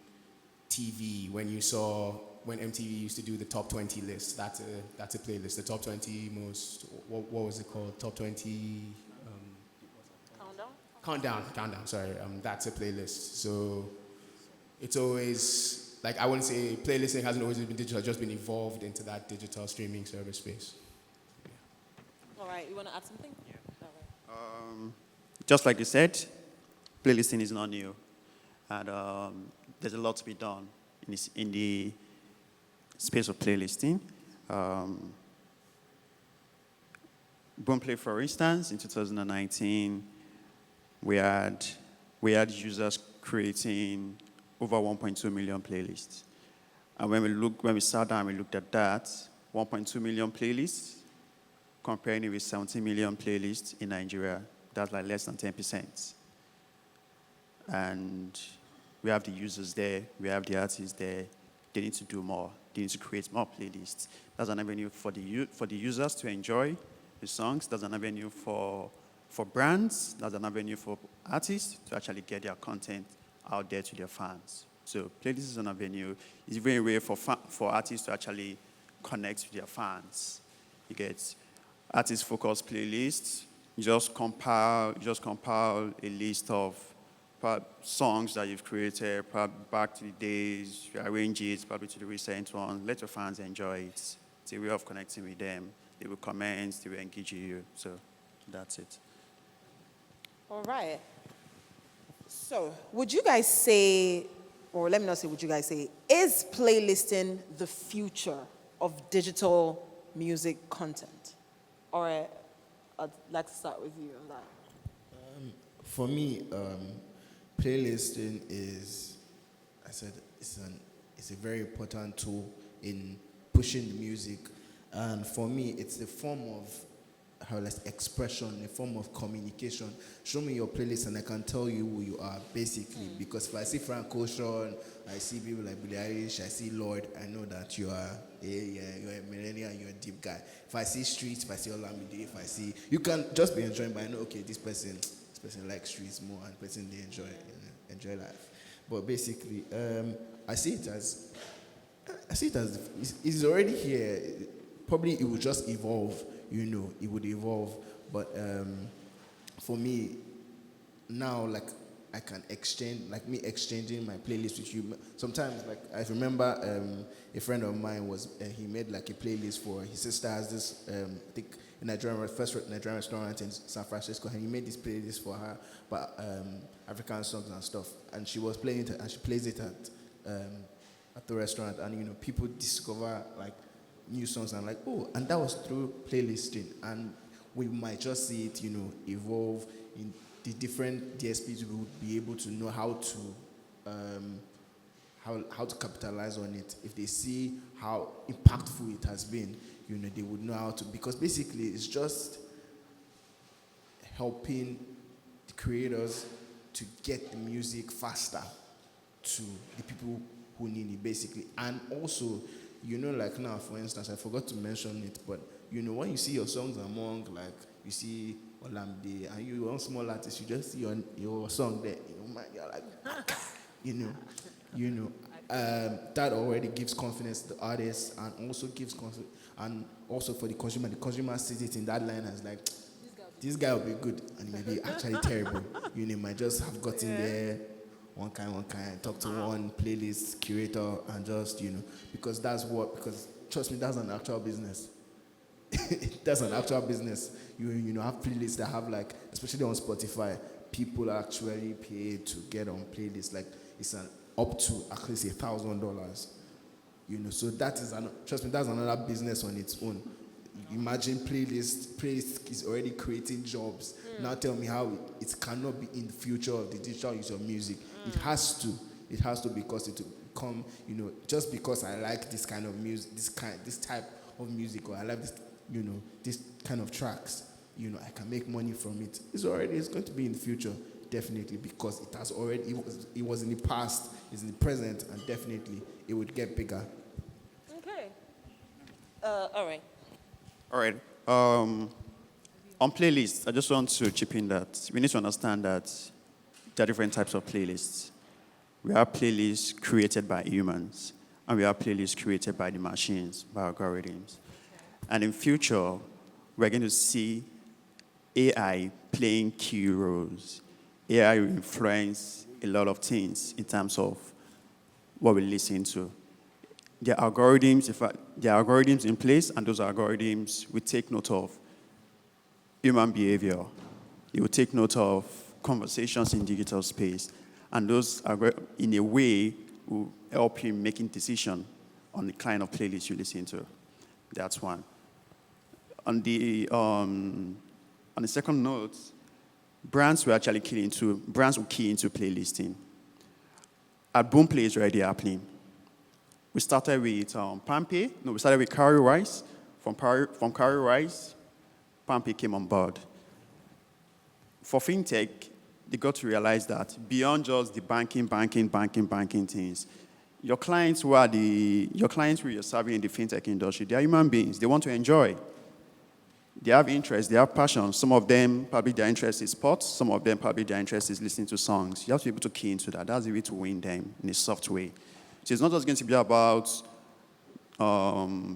TV, when MTV used to do the top 20 list, that's a playlist. The top 20 most, what was it called? Top 20. Countdown, sorry. That's a playlist. So it's always, like, I wouldn't say playlisting hasn't always been digital, it's just been evolved into that digital streaming service space. All right, you want to add something? Yeah. All right. Just like you said, playlisting is not new. And there's a lot to be done in the space of playlisting. Boomplay, for instance, in 2019, we had users creating over 1.2 million playlists. And when we sat down and we looked at that, 1.2 million playlists, comparing it with 17 million playlists in Nigeria, that's like less than 10%. And we have the users there, we have the artists there. They need to do more. They need to create more playlists. That's an avenue for the users to enjoy the songs. That's an avenue for brands. That's an avenue for artists to actually get their content out there to their fans. So playlists is an avenue. It's a very way for artists to actually connect with their fans. You get artist-focused playlists. You just compile a list of songs that you've created, back to the days, you arrange it, probably to the recent one, let your fans enjoy it. It's a way of connecting with them. They will comment, they will engage you. So that's it. All right. So, would you guys say, or let me not say would you guys say, is playlisting the future of digital music content? All right, I'd like to start with you on that. For me, playlisting is, I said, it's a very important tool in pushing the music. And for me, it's a form of expression, a form of communication. Show me your playlist and I can tell you who you are, basically. Because if I see Frank Ocean, I see people like Billie Eilish, I see Lord, I know that you're a millennial, you're a deep guy. If I see Streets, if I see Olamide, if I see, you can just be enjoying, but I know, okay, this person likes Streets more, and person they enjoy life. But basically, I see it as it's already here. Probably it will just evolve. It would evolve. But for me, now, like, I can exchanging my playlist with you. Sometimes, like, I remember a friend of mine he made like a playlist for his sister has this, I think, first Nigerian restaurant in San Francisco, and he made this playlist for her, but African songs and stuff. And she was playing it, and she plays it at the restaurant, and people discover like new songs and like, oh, and that was through playlisting, and we might just see it, evolve in the different DSPs. We would be able to know how to capitalize on it. If they see how impactful it has been, they would know how to, because basically it's just helping the creators to get the music faster to the people who need it, basically. And also, like now, for instance, I forgot to mention it, but when you see your songs among, like, you see Olamide, and you one small artist, you just see your song there, you're like, that already gives confidence to the artist, and also gives confidence, and also for the consumer sees it in that line as like, this guy will be good, and he may be actually terrible. You might just have gotten there one kind, talk to one playlist curator, and just, because trust me, that's an actual business. That's an actual business. You have playlists that have, like, especially on Spotify, people actually pay to get on playlists. Like, it's up to at least $1,000. So that is trust me, that's another business on its own. Imagine playlist is already creating jobs. Now tell me how it cannot be in the future of the digital use of music. It has to, because it will become, just because I like this kind of music, this type of music, or I like this, this kind of tracks, I can make money from it. It's going to be in the future, definitely, because it was in the past, it's in the present, and definitely it would get bigger. Okay. All right. All right. On playlists, I just want to chip in that we need to understand that there are different types of playlists. We have playlists created by humans, and we have playlists created by the machines, by algorithms. And in future, we're going to see AI playing key roles. AI will influence a lot of things in terms of what we listen to. There are algorithms in place, and those algorithms will take note of human behavior. It will take note of conversations in digital space, and those, in a way, will help you making decisions on the kind of playlist you listen to. That's one. On the second note, brands will key into playlisting. At Boomplay is already happening. We started with we started with Curry Rice. From Curry Rice, Pampay came on board. For fintech, they got to realize that beyond just the banking things, your clients who you're serving in the fintech industry, they are human beings. They want to enjoy. They have interests, they have passion. Some of them, probably their interest is sports. Some of them, probably their interest is listening to songs. You have to be able to key into that. That's the way to win them in a soft way. So it's not just going to be about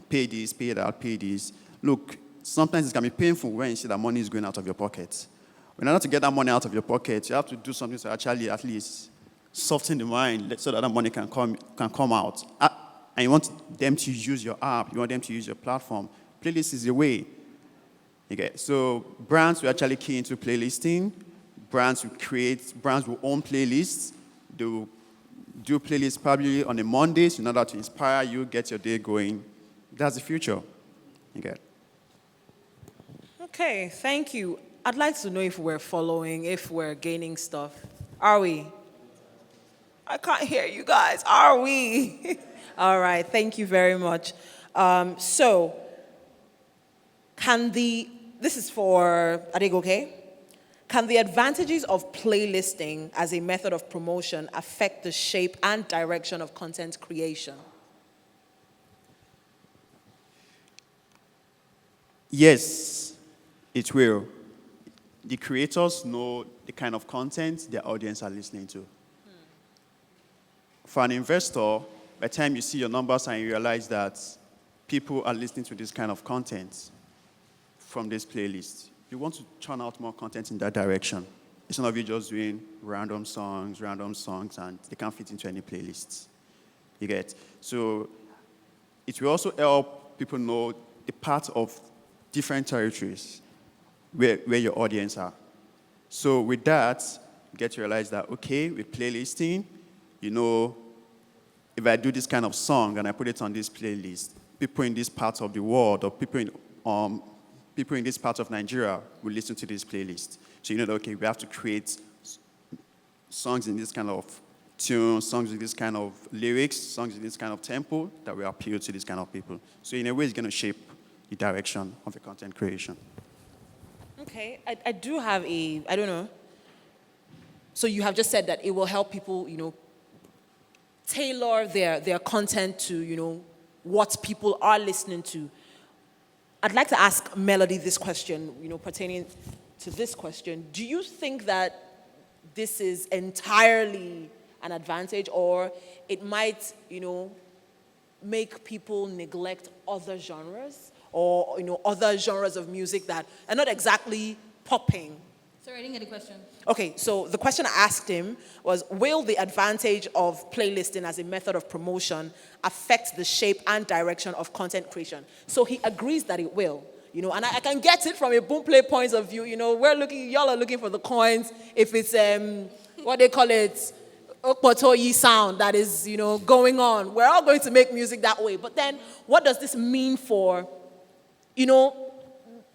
pay this, pay that, pay this. Look, sometimes it can be painful when you see that money is going out of your pocket. In order to get that money out of your pocket, you have to do something to actually at least soften the mind so that that money can come out. And you want them to use your app. You want them to use your platform. Playlist is the way. Okay, so brands will actually key into playlisting. Brands will own playlists. They will do playlists probably on a Mondays in order to inspire you, get your day going. That's the future. Okay. Okay, thank you. I'd like to know if we're following, if we're gaining stuff. Are we? I can't hear you guys. Are we? All right, thank you very much. So, this is for Adegoke. Can the advantages of playlisting as a method of promotion affect the shape and direction of content creation? Yes, it will. The creators know the kind of content their audience are listening to. For an investor, by the time you see your numbers and you realize that people are listening to this kind of content from this playlist, you want to churn out more content in that direction. It's not of you just doing random songs, and they can't fit into any playlists. You get? So it will also help people know the part of different territories where your audience are. So with that, you get to realize that, okay, with playlisting, if I do this kind of song and I put it on this playlist, people in this part of the world or people in this part of Nigeria will listen to this playlist. So that, okay, we have to create songs in this kind of tune, songs with this kind of lyrics, songs with this kind of tempo that will appeal to this kind of people. So in a way, it's going to shape the direction of the content creation. Okay, I do have I don't know. So you have just said that it will help people, tailor their content to, what people are listening to. I'd like to ask Melody this question, pertaining to this question. Do you think that this is entirely an advantage, or it might, make people neglect other genres, or, other genres of music that are not exactly popping? Sorry, I didn't get the question. Okay, so the question I asked him was, will the advantage of playlisting as a method of promotion affect the shape and direction of content creation? So he agrees that it will, and I can get it from a boom play point of view. Y'all are looking for the coins. If it's, what they call it, Okpotoyi sound that is, going on. We're all going to make music that way. But then what does this mean for,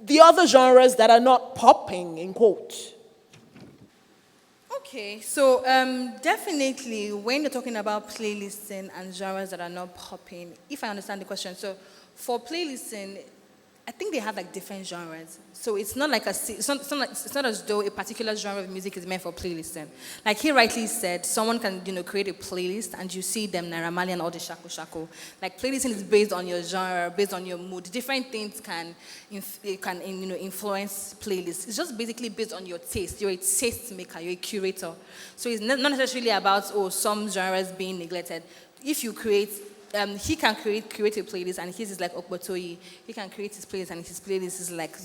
the other genres that are not popping, in quote? Okay, so definitely when you're talking about playlisting and genres that are not popping, if I understand the question, so for playlisting, I think they have like different genres. So it's not like it's not as though a particular genre of music is meant for playlisting. Like he rightly said, someone can create a playlist and you see them Naira Marley and all the shaku. Like playlisting is based on your genre, based on your mood. Different things can influence playlists. It's just basically based on your taste. You're a taste maker. You're a curator. So it's not necessarily about some genres being neglected. If you create. He can create a playlist, and his is like Okbotoyi. He can create his playlist, and his playlist is like,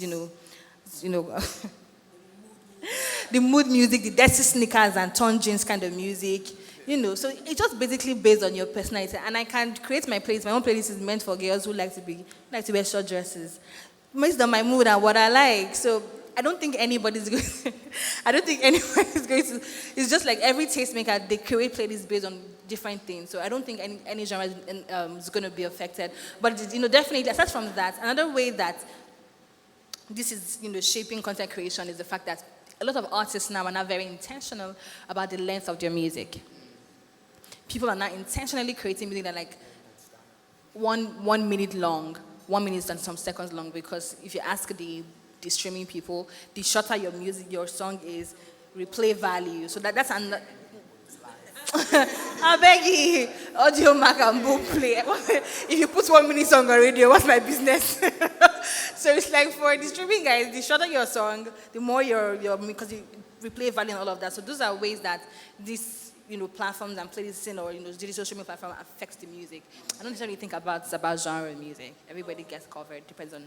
the mood music, the dirty sneakers and torn jeans kind of music. So it's just basically based on your personality. And I can create my playlist. My own playlist is meant for girls who like to wear short dresses, based on my mood and what I like. So I don't think anybody's going to, it's just like every tastemaker, they create playlists based on different things. So I don't think any genre is going to be affected. But, definitely, aside from that, another way that this is, shaping content creation is the fact that a lot of artists now are not very intentional about the length of their music. People are now intentionally creating music that are like 1 minute long, 1 minute and some seconds long, because if you ask the streaming people, the shorter your song is, replay value. So that's an I beg you, audio mark and book play. If you put 1 minute song on radio, what's my business? So it's like for the streaming guys, the shorter your song, the more your because you replay value and all of that. So those are ways that these platforms and playlisting or digital streaming platform affects the music. I don't necessarily think about genre of music. Everybody gets covered, depends on.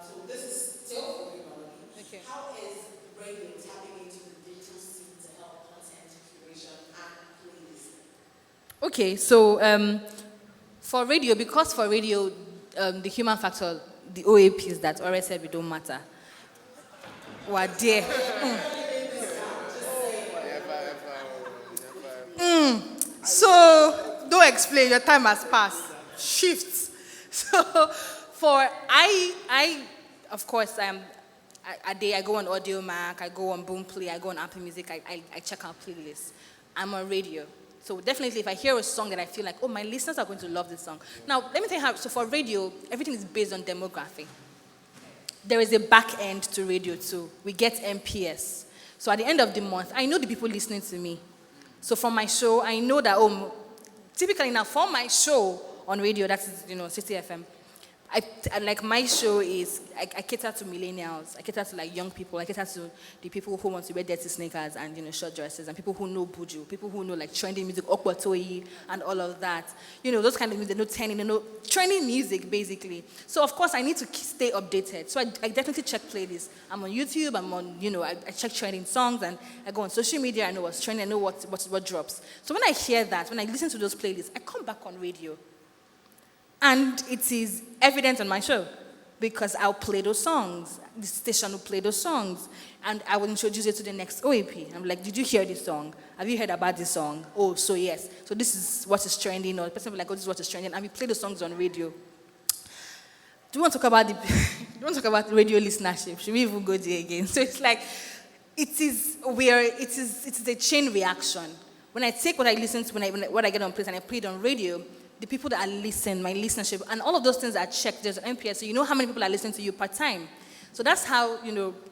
So this is still for you, Melody. Okay. How is radio tapping into the digital scene to help content curation and playlisting? Okay, so for radio, the human factor, the OAPs that already said we don't matter, were there. So don't explain. Your time has passed. Shifts. So I of course I go on Audio Mac, I go on Boomplay, I go on Apple Music, I check out playlists. I'm on radio. So definitely if I hear a song that I feel like, my listeners are going to love this song. Now, let me tell you how, so for radio, everything is based on demographic. There is a back end to radio too. We get MPS. So at the end of the month, I know the people listening to me. So from my show, I know that, typically now for my show on radio, that's, City FM, I like my show is, I cater to millennials, I cater to like young people, I cater to the people who want to wear dirty sneakers and, short dresses, and people who know Buju, people who know like trending music, Okwotoyi, and all of that. Those kind of music, they know trending, trending music basically. So of course I need to stay updated. So I definitely check playlists. I'm on YouTube, I'm on, I check trending songs, and I go on social media, I know what's trending, I know what drops. So when I hear that, when I listen to those playlists, I come back on radio. And it is evident on my show because I'll play those songs. The station will play those songs. And I will introduce you to the next OAP. I'm like, did you hear this song? Have you heard about this song? Oh, so yes. So this is what is trending. Or the person will be like, this is what is trending. And we play the songs on radio. Do you want to talk about radio listenership? Should we even go there again? So it's like, it is a chain reaction. When I take what I listen to, what I get on place and I play it on radio, the people that are listening, my listenership, and all of those things are checked. There's an NPS, so you know how many people are listening to you per time. So that's how,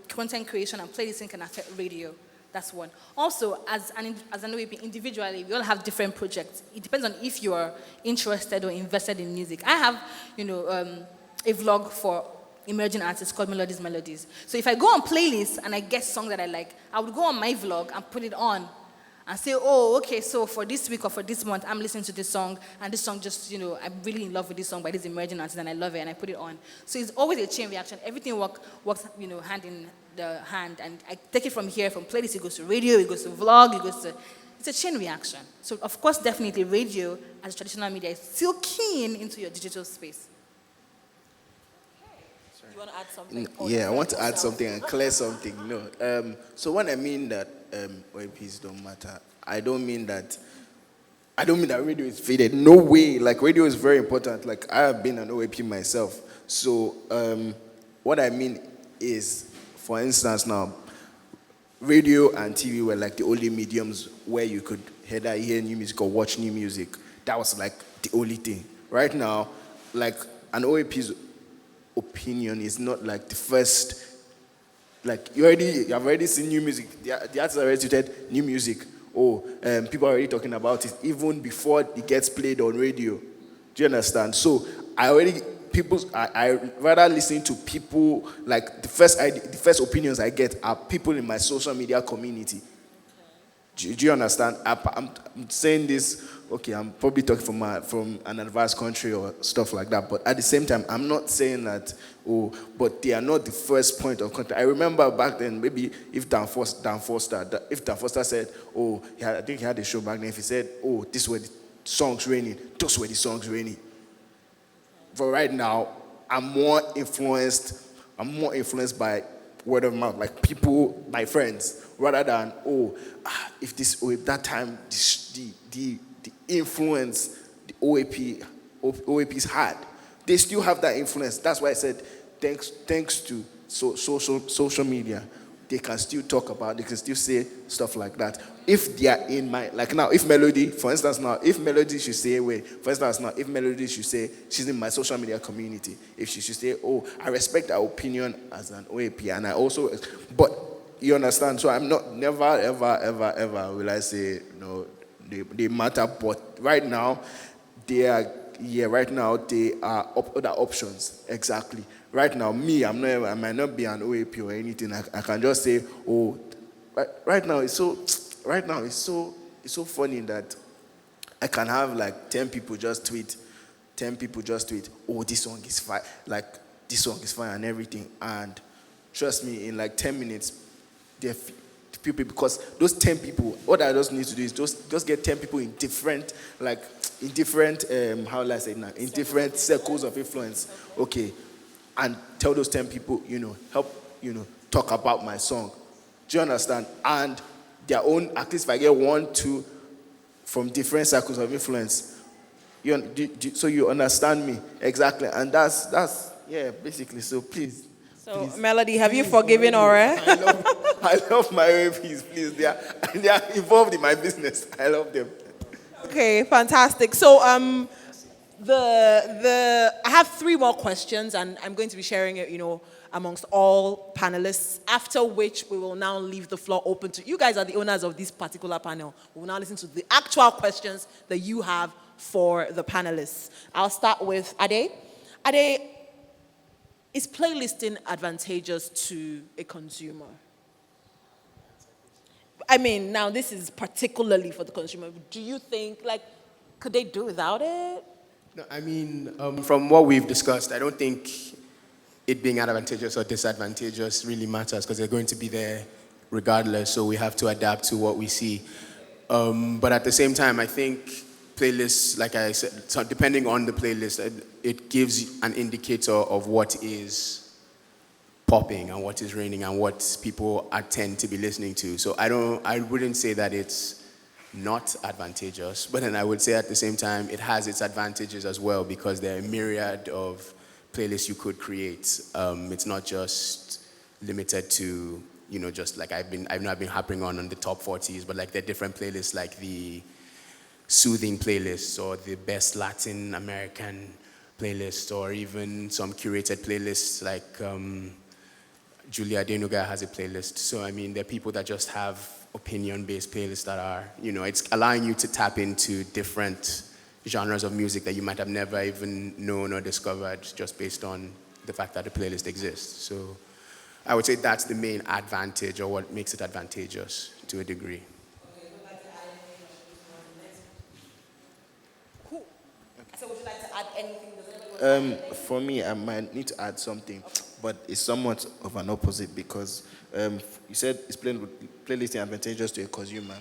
content creation and playlisting can affect radio. That's one. Also, as an OAP, individually, we all have different projects. It depends on if you are interested or invested in music. I have, a vlog for emerging artists called Melodies. So if I go on playlists and I get songs that I like, I would go on my vlog and put it on and say, oh, okay, so for this week or for this month, I'm listening to this song, and this song just, I'm really in love with this song by this emerging artist, and I love it, and I put it on. So it's always a chain reaction. Everything works, hand in the hand, and I take it from here, from playlist, it goes to radio, it goes to vlog, it's a chain reaction. So, of course, definitely radio, as traditional media, is still keen into your digital space. You want to add something? Yeah, I want to add something and clear something. No. So when I mean that OAPs don't matter, I don't mean that radio is faded. No way. Like, radio is very important. Like, I have been an OAP myself. So what I mean is, for instance, now, radio and TV were like the only mediums where you could either hear new music or watch new music. That was like the only thing. Right now, like, an OAP's opinion is not like the first, like, you have already seen new music. The artists already tweeted new music. People are already talking about it even before it gets played on radio. Do you understand? So I rather listen to people, like, the first opinions I get are people in my social media community. Do you understand? I'm saying this, okay, I'm probably talking from an advanced country or stuff like that, but at the same time, I'm not saying that, but they are not the first point of contact. I remember back then, maybe if Dan Foster said, I think he had a show back then, if he said, these were the songs raining, those were the songs raining. But right now, I'm more influenced by word of mouth, like people, my friends, rather than, that time, the influence the OAPs had. They still have that influence. That's why I said, thanks to social media, they can still talk about, they can still say stuff like that. If they are in my, like now, if Melody should say, she's in my social media community, if she should say, I respect her opinion as an OAP, and I also, but you understand, so I'm not, never, ever will I say, no, they matter, but right now, they are other options, exactly. Right now, I might not be an OAP or anything. I can just say, right now it's so funny that I can have like 10 people just tweet, this song is fine, like this song is fine and everything. And trust me, in like 10 minutes, there are few people, because those 10 people, what I just need to do is just get 10 people in different different circles of influence. Okay. And tell those 10 people, help, talk about my song. Do you understand? And their own, at least if I get 1, 2 from different circles of influence, so you understand me exactly. And that's basically. So please. So please, Melody, have you forgiven Ore? I love my OAPs, please. They are involved in my business. I love them. Okay, fantastic. So I have 3 more questions, and I'm going to be sharing it, amongst all panelists, after which we will now leave the floor open to you guys are the owners of this particular panel. We will now listen to the actual questions that you have for the panelists. I'll start with Ade. Ade, is playlisting advantageous to a consumer? I mean, now this is particularly for the consumer. Do you think, could they do without it? No, I mean, from what we've discussed, I don't think it being advantageous or disadvantageous really matters, because they're going to be there regardless, so we have to adapt to what we see. But at the same time, I think playlists, like I said, so depending on the playlist, it gives an indicator of what is popping and what is raining and what people tend to be listening to. So I wouldn't say that it's not advantageous, but then I would say at the same time it has its advantages as well, because there are a myriad of playlists you could create. It's not just limited to just like I've been harping on the top 40s, but like there are different playlists, like the soothing playlists or the best Latin American playlist, or even some curated playlists like Julia Denuga has a playlist. So, I mean, there are people that just have opinion-based playlists that are, it's allowing you to tap into different genres of music that you might have never even known or discovered just based on the fact that the playlist exists. So I would say that's the main advantage, or what makes it advantageous to a degree. Cool. So would you like to add anything? For me, I might need to add something, but it's somewhat of an opposite because you said it's playlisting advantageous to a consumer.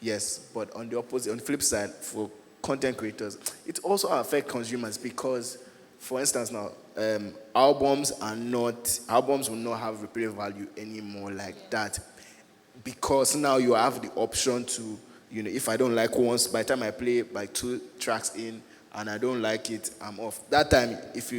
Yes, but on the opposite, on the flip side, for content creators, it also affects consumers because, for instance, now albums will not have replay value anymore like that, because now you have the option to, if I don't like once, by the time I play like 2 tracks in and I don't like it, I'm off. That time, if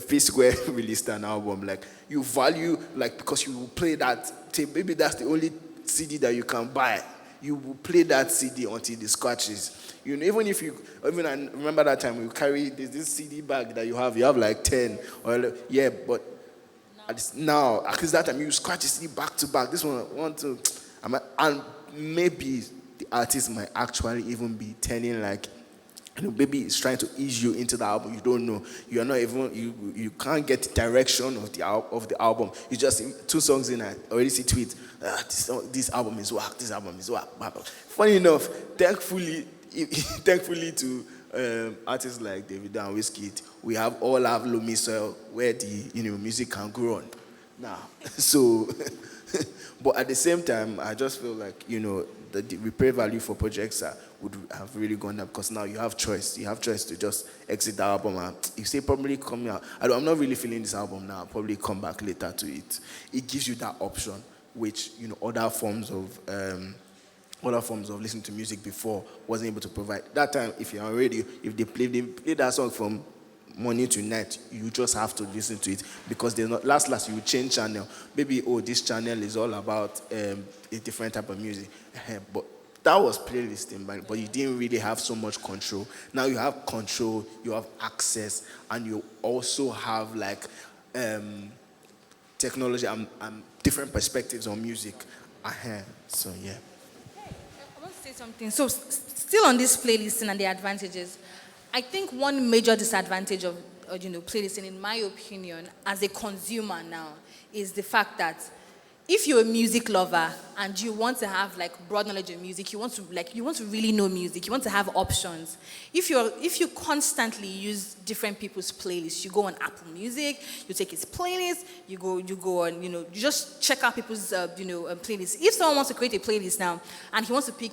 P-Square released an album, like you value, like because you will play that tape, maybe that's the only CD that you can buy. You will play that CD until it scratches. Even I remember that time we carry this CD bag that you have like 10, but now, at least that time you scratch the CD back to back. This one to, and maybe the artist might actually even be telling like, maybe it's trying to ease you into the album. You don't know. You're not even. You can't get the direction of the album. You just see 2 songs in. I already see tweets. This album is whack. This album is whack. Funny enough, thankfully to artists like David and Wizkid, we all have loamy soil where the music can grow on. Now, so, but at the same time, I just feel like the replay value for projects would have really gone up because now you have choice. You have choice to just exit the album and you say probably coming out. I'm not really feeling this album now. I'll probably come back later to it. It gives you that option, which other forms of listening to music before wasn't able to provide. That time, if you're on radio, if they play that song from morning to night, you just have to listen to it because there's not last you will change channel. Maybe this channel is all about a different type of music, but that was playlisting, but you didn't really have so much control. Now you have control, you have access, and you also have like technology and different perspectives on music. So yeah. I want to say something. So, still on this playlisting and the advantages, I think one major disadvantage of playlisting, in my opinion, as a consumer now, is the fact that if you're a music lover and you want to have like broad knowledge of music, you want to really know music, you want to have options. If you constantly use different people's playlists, you go on Apple Music, you take his playlist, you go on, you just check out people's playlists. If someone wants to create a playlist now and he wants to pick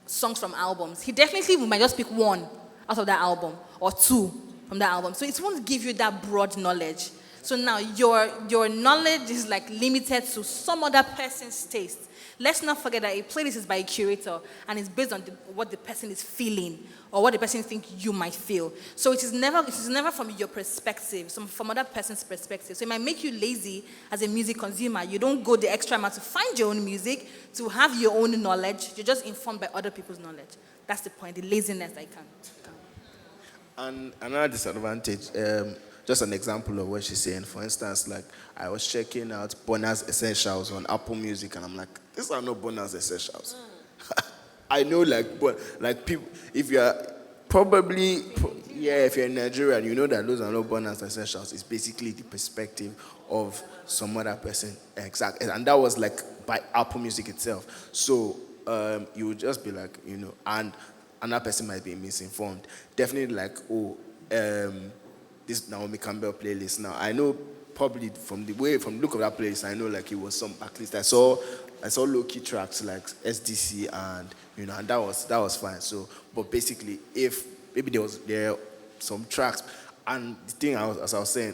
songs from albums, he definitely might just pick 1 out of that album or 2 from that album. So it won't give you that broad knowledge. So now your knowledge is like limited to some other person's taste. Let's not forget that a playlist is by a curator and it's based on what the person is feeling or what the person thinks you might feel. So it is never from your perspective, from other person's perspective. So it might make you lazy as a music consumer. You don't go the extra mile to find your own music, to have your own knowledge. You're just informed by other people's knowledge. That's the point, the laziness I can. And another disadvantage, just an example of what she's saying. For instance, like I was checking out bonus essentials on Apple Music, and I'm like, these are not bonus essentials. I know, like people, if you are if you're in Nigeria, you know that those are not bonus essentials. It's basically the perspective of some other person. Exactly, and that was like by Apple Music itself. So you would just be like, and another person might be misinformed. Definitely like, this Naomi Campbell playlist now. I know probably from the look of that playlist, I know like it was some, at least I saw low-key tracks like SDC and and that was fine. So, but basically, if maybe there are some tracks, and the thing as I was saying,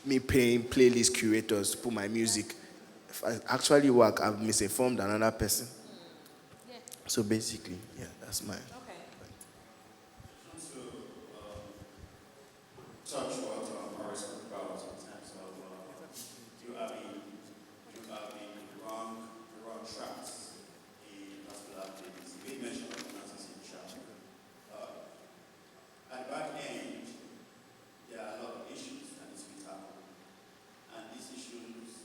me paying playlist curators to put my music, if I actually work, I've misinformed another person. Yeah. So basically, yeah, that's mine. Touch what Morris spoke about in terms of you having the wrong tracks in particular playlist. You made mention of monetization track. At the back end, there are a lot of issues that need to be tackled. And these issues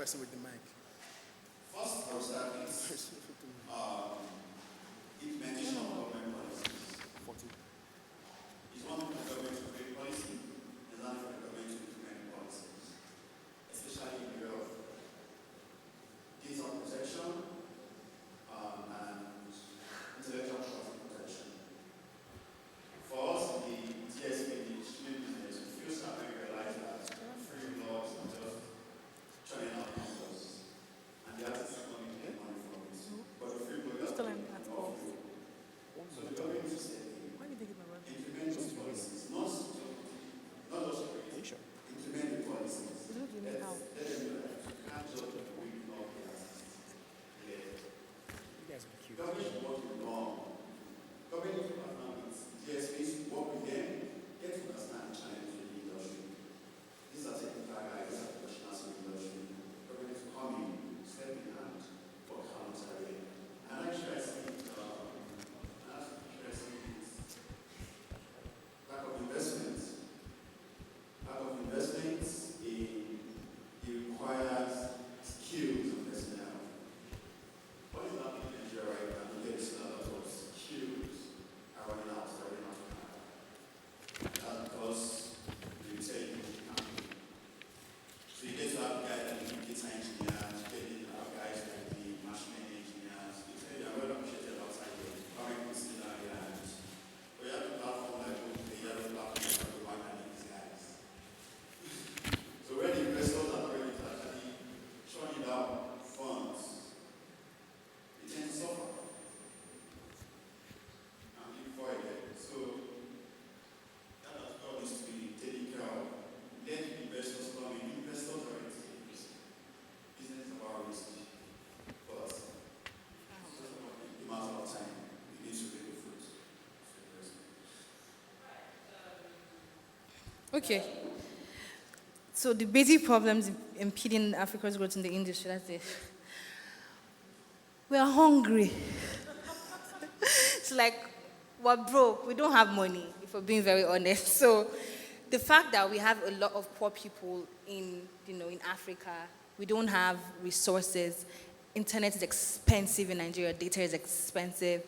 person with the mic. First, I will start with implementation of government policies. It's one thing for the government to create policy, it's another for the government to implement policies, especially in the area of data protection and intellectual property protection. For us, the TSP, the streaming business, we feel starting to realize that free laws are just churning out numbers, and the artists are not making money from it. But the free bloggers are making money off it. So the government is implement those policies, not just create, implement the policies. Let them know that you can't just bring up the artists. Government should work with law. Government should partner with DSPs, work with them, get to understand the challenges in the industry. These are technical guys, these are professionals in the industry. Government is coming, step in hand, work alongside them. And I try to see lack of investments. Lack of investments, it requires skills and personnel. What is happening in Nigeria right now? There's a lot of skills are running out of time. That's because you say you can't. So you get to have guys like the data engineers, you get to have guys like the machine learning engineers. You say you're well appreciated outside here. Coming to see that and we have a platform like Google, you have a platform like everyone and these guys. So when the investors are ready to actually showing down funds, they tend to suffer. And keep quiet. So that has all needs to be taken care of. Let investors come in. Investors are ready to take risk. Business is about risk. But it's just about the matter of time. It needs to be the fruit. Okay. So the basic problems impeding Africa's growth in the industry, that's it. We are hungry. It's like we're broke. We don't have money, if we're being very honest. So the fact that we have a lot of poor people in Africa, we don't have resources. Internet is expensive in Nigeria. Data is expensive.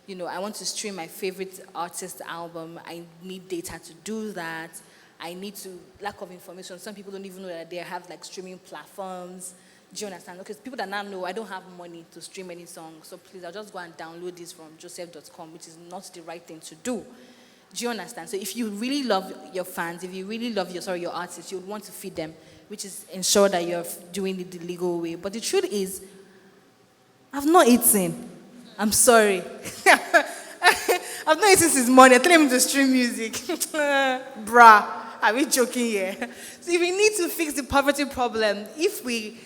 I want to stream my favorite artist album. I need data to do that. I need lack of information. Some people don't even know that they have like streaming platforms. Do you understand? Okay, people that now know I don't have money to stream any song, so please, I'll just go and download this from joseph.com, which is not the right thing to do. Do you understand? So if you really love your fans, if you really love your artists, you would want to feed them, which is ensure that you're doing it the legal way. But the truth is, I've not eaten. I'm sorry. I've not eaten since morning. I tell him to stream music. Bruh, are we joking here? So if we need to fix the poverty problem, if we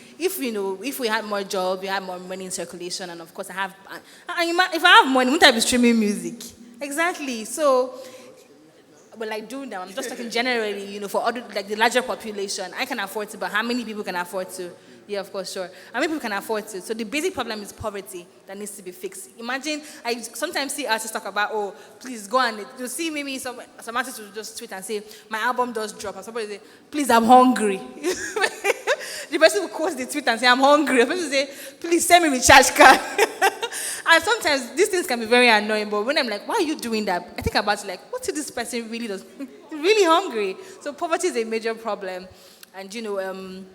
had more jobs, we had more money in circulation, and of course if I have money, wouldn't I be streaming music? Exactly. So, I do now. I'm just talking generally, for other, like the larger population. I can afford to, but how many people can afford to? Yeah, of course, sure. How many people can afford to? So the basic problem is poverty that needs to be fixed. Imagine, I sometimes see artists talk about, oh, please go and, you'll see maybe some artists will just tweet and say, my album does drop. And somebody say, please, I'm hungry. The person will quote the tweet and say, I'm hungry. The person will say, please send me recharge card. And sometimes these things can be very annoying, but when I'm like, why are you doing that? I think about it like, what if this person really does? Really hungry. So poverty is a major problem. And,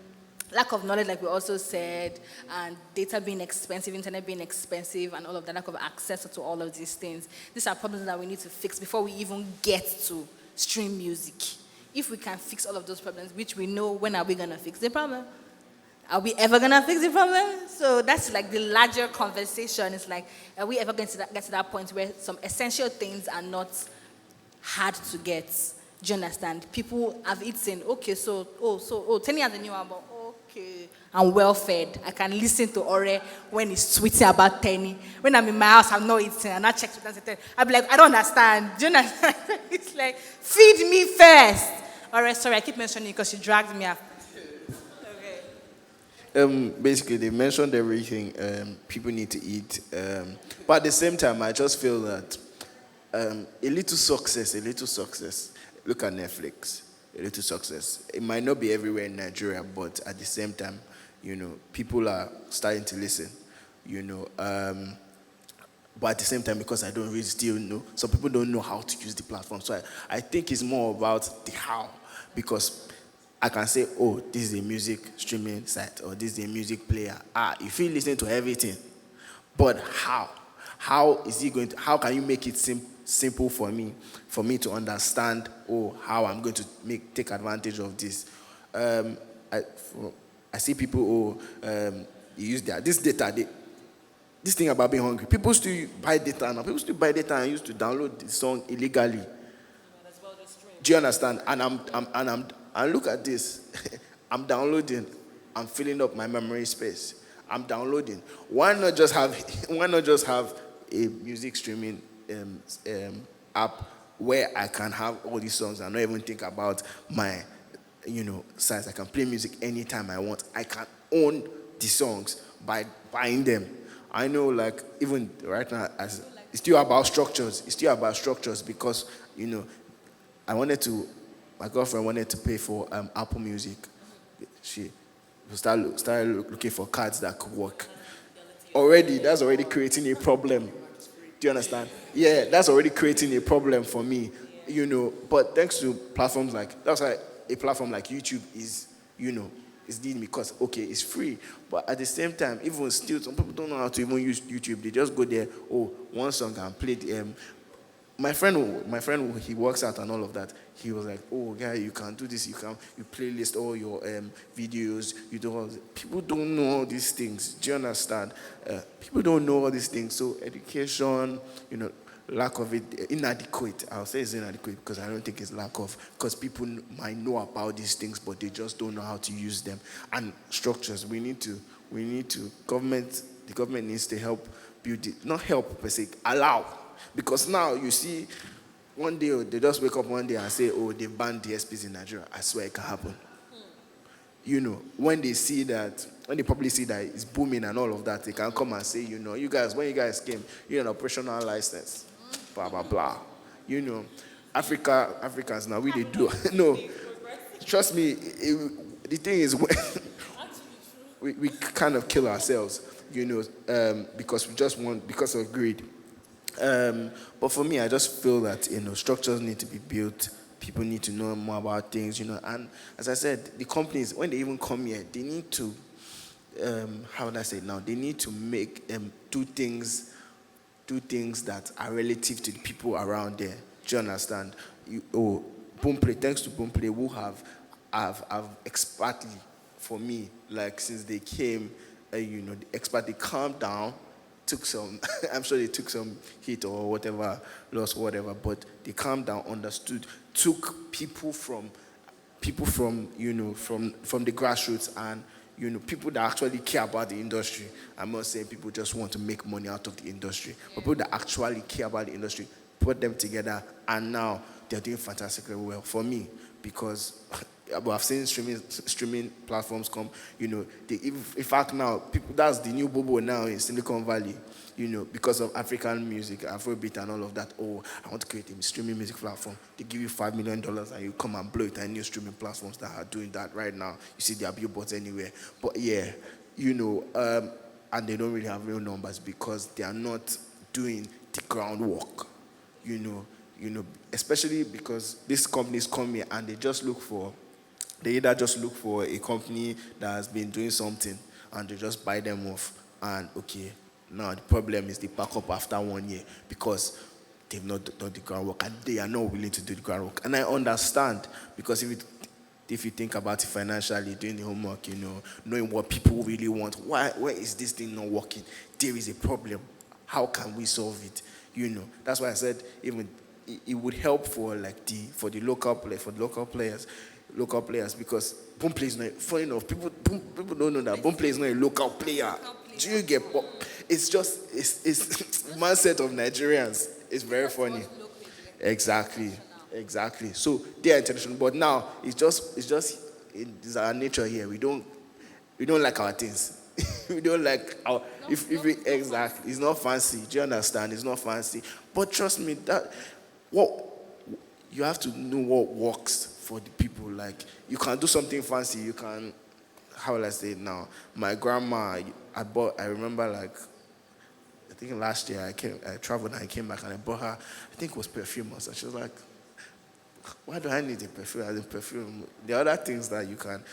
lack of knowledge, like we also said, and data being expensive, internet being expensive, and all of that, lack of access to all of these things. These are problems that we need to fix before we even get to stream music. If we can fix all of those problems, which we know, when are we going to fix the problem? Are we ever going to fix the problem? So that's like the larger conversation. It's like, are we ever going to get to that point where some essential things are not hard to get? Do you understand? People have eaten. Okay, 10 years a new album. Okay, I'm well fed. I can listen to Ore when he's tweeting about Tenny. When I'm in my house, I'm not eating. And I check Twitter and say, I'll be like, I don't understand. Do you understand? It's like, feed me first. Ore, sorry, I keep mentioning it because she dragged me after. Okay. Basically, they mentioned everything. People need to eat. But at the same time, I just feel that a little success. Look at Netflix. A little success. It might not be everywhere in Nigeria, but at the same time, people are starting to listen, but at the same time, because I don't really still know, some people don't know how to use the platform. So I think it's more about the how, because I can say, oh, this is a music streaming site, or this is a music player. You feel listening to everything, but how? How is he going to? How can you make it simple for me to understand? Oh, how I'm going to take advantage of this? I see people use this data. This thing about being hungry. People still buy data now. People still buy data and used to download the song illegally. Do you understand? And look at this. I'm downloading. I'm filling up my memory space. I'm downloading. Why not just have a music streaming app where I can have all these songs and not even think about my size? I can play music anytime I want. I can own the songs by buying them. I know, like, even right now, it's still about structures. It's still about structures because, my girlfriend wanted to pay for Apple Music. She started looking for cards that could work. That's already creating a problem. Do you understand? Yeah, that's already creating a problem for me, But thanks to platforms that's why a platform like YouTube is, is needed, because, okay, it's free. But at the same time, even still, some people don't know how to even use YouTube. They just go there, one song and play the, my friend, he works out and all of that. He was like, oh, guy, you can do this. You playlist all your videos. You do all this. People don't know all these things. Do you understand? People don't know all these things. So education, lack of it, inadequate. I'll say it's inadequate because I don't think it's lack of, because people might know about these things, but they just don't know how to use them. And structures, the government needs to help build it, not help per se, allow. Because now you see, one day they just wake up one day and say, oh, they banned DSPs in Nigeria. I swear it can happen. When they probably see that it's booming and all of that, they can come and say, when you guys came, you had an operational license, blah, blah, blah. Africans now, they do. No, trust me, the thing is, we kind of kill ourselves, because because of greed. But for me, I just feel that, structures need to be built. People need to know more about things, And as I said, the companies, when they even come here, they need to, how would I say it now? They need to make do things that are relative to the people around there. Do you understand? Boomplay, thanks to Boomplay, who have expertly, for me, like since they came, the expert, they calmed down. Took some, I'm sure they took some hit or whatever, loss, whatever, but they calmed down, understood, took people from the grassroots and, people that actually care about the industry. I'm not saying people just want to make money out of the industry, but people that actually care about the industry, put them together, and now they're doing fantastically well for me, because I've seen streaming platforms come, in fact now, that's the new bobo now in Silicon Valley, because of African music, Afrobeat and all of that. Oh, I want to create a streaming music platform. They give you $5 million and you come and blow it, and new streaming platforms that are doing that right now. You see their billboards anywhere. But yeah, and they don't really have real numbers because they are not doing the groundwork, especially because these companies come here and they either just look for a company that has been doing something and they just buy them off. And okay, now the problem is they pack up after 1 year because they've not done the groundwork and they are not willing to do the groundwork. And I understand, because if you think about it financially, doing the homework, knowing what people really want, why is this thing not working? There is a problem. How can we solve it? That's why I said even it would help for the local players, because Boomplay is not, funny enough, people don't know that Boomplay is not a local player. Do you get? It's mindset of Nigerians. It's very funny. Exactly. So they are international, but now it's our nature here. We don't like our things. We don't like our exactly. It's not fancy. Do you understand? It's not fancy. But trust me, you have to know what works for the people. Like, you can do something fancy. You can how will I say it now? My grandma, I remember like, I think last year I traveled and I came back and I bought her, I think it was perfume or something. She was like, why do I need a perfume? As in perfume. The other things that you can,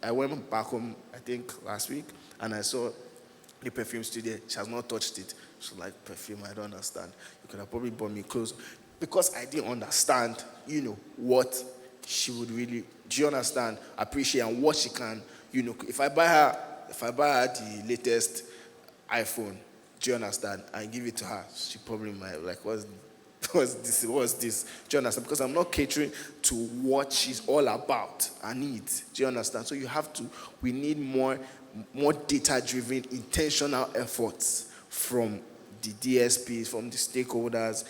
I went back home, I think last week, and I saw the perfume studio. She has not touched it. She's like, perfume, I don't understand. You could have probably bought me clothes. Because I didn't understand, what she would really, do you understand, appreciate and what she can, if I buy her the latest iPhone, do you understand, and give it to her, she probably might like, what's this? Do you understand? Because I'm not catering to what she's all about, her needs. Do you understand? So we need more data-driven, intentional efforts from the DSPs, from the stakeholders.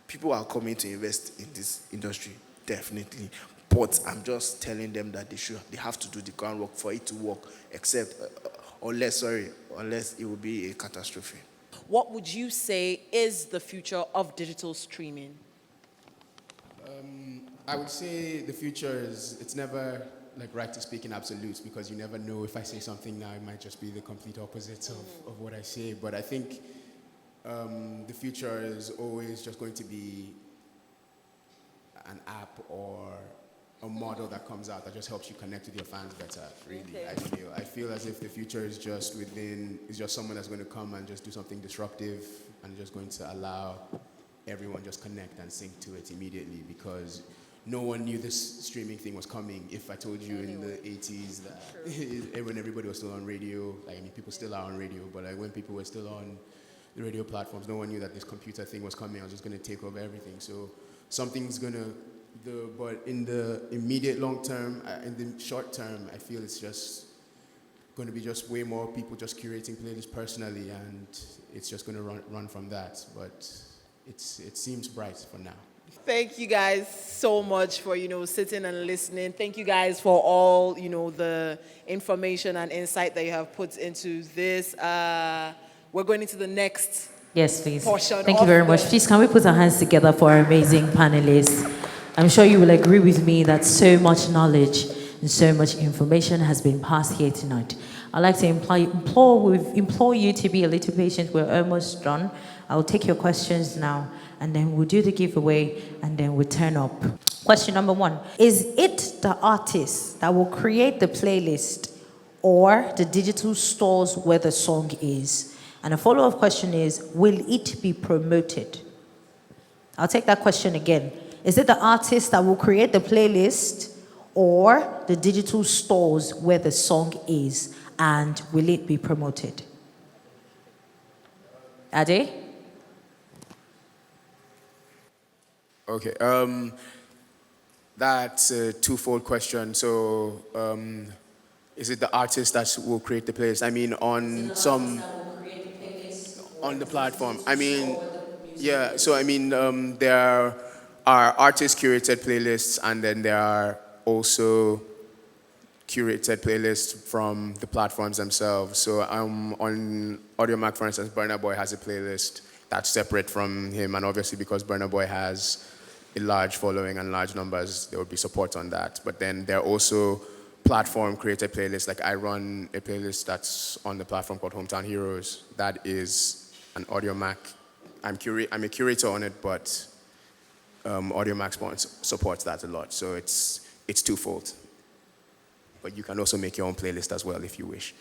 People are coming to invest in this industry, definitely. But I'm just telling them that they have to do the groundwork for it to work, unless it will be a catastrophe. What would you say is the future of digital streaming? I would say the future it's never like right to speak in absolutes, because you never know. If I say something now, it might just be the complete opposite of what I say. But I think the future is always just going to be an app or a model that comes out that just helps you connect with your fans better, really. Okay. I feel as if the future is just someone that's going to come and just do something disruptive and just going to allow everyone just connect and sync to it immediately, because no one knew this streaming thing was coming. If I told you in the 80s that when everybody was still on radio, people still are on radio, but when people were still on the radio platforms, no one knew that this computer thing was coming. I was just going to take over everything. So something's going to, but in the immediate long term, in the short term, I feel it's just going to be just way more people just curating playlists personally, and it's just going to run from that. But it seems bright for now. Thank you guys so much for, sitting and listening. Thank you guys for all, the information and insight that you have put into this. We're going into the next Yes, please. portion. Thank you very much. Please, can we put our hands together for our amazing panelists? I'm sure you will agree with me that so much knowledge and so much information has been passed here tonight. I'd like to implore you to be a little patient. We're almost done. I'll take your questions now, and then we'll do the giveaway, and then we'll turn up. Question number 1. Is it the artist that will create the playlist or the digital stores where the song is? And a follow-up question is, will it be promoted? I'll take that question again. Is it the artist that will create the playlist or the digital stores where the song is? And will it be promoted? Ade? Okay, that's a twofold question. So, is it the artist that will create the playlist? On the platform. Yeah. So there are artist-curated playlists, and then there are also curated playlists from the platforms themselves. So on Audiomack, for instance, Burna Boy has a playlist that's separate from him, and obviously because Burna Boy has a large following and large numbers, there will be support on that. But then there are also platform-created playlists. Like I run a playlist that's on the platform called Hometown Heroes. That is an Audiomack. I'm a curator on it, but Audiomack supports that a lot. So it's twofold. But you can also make your own playlist as well if you wish.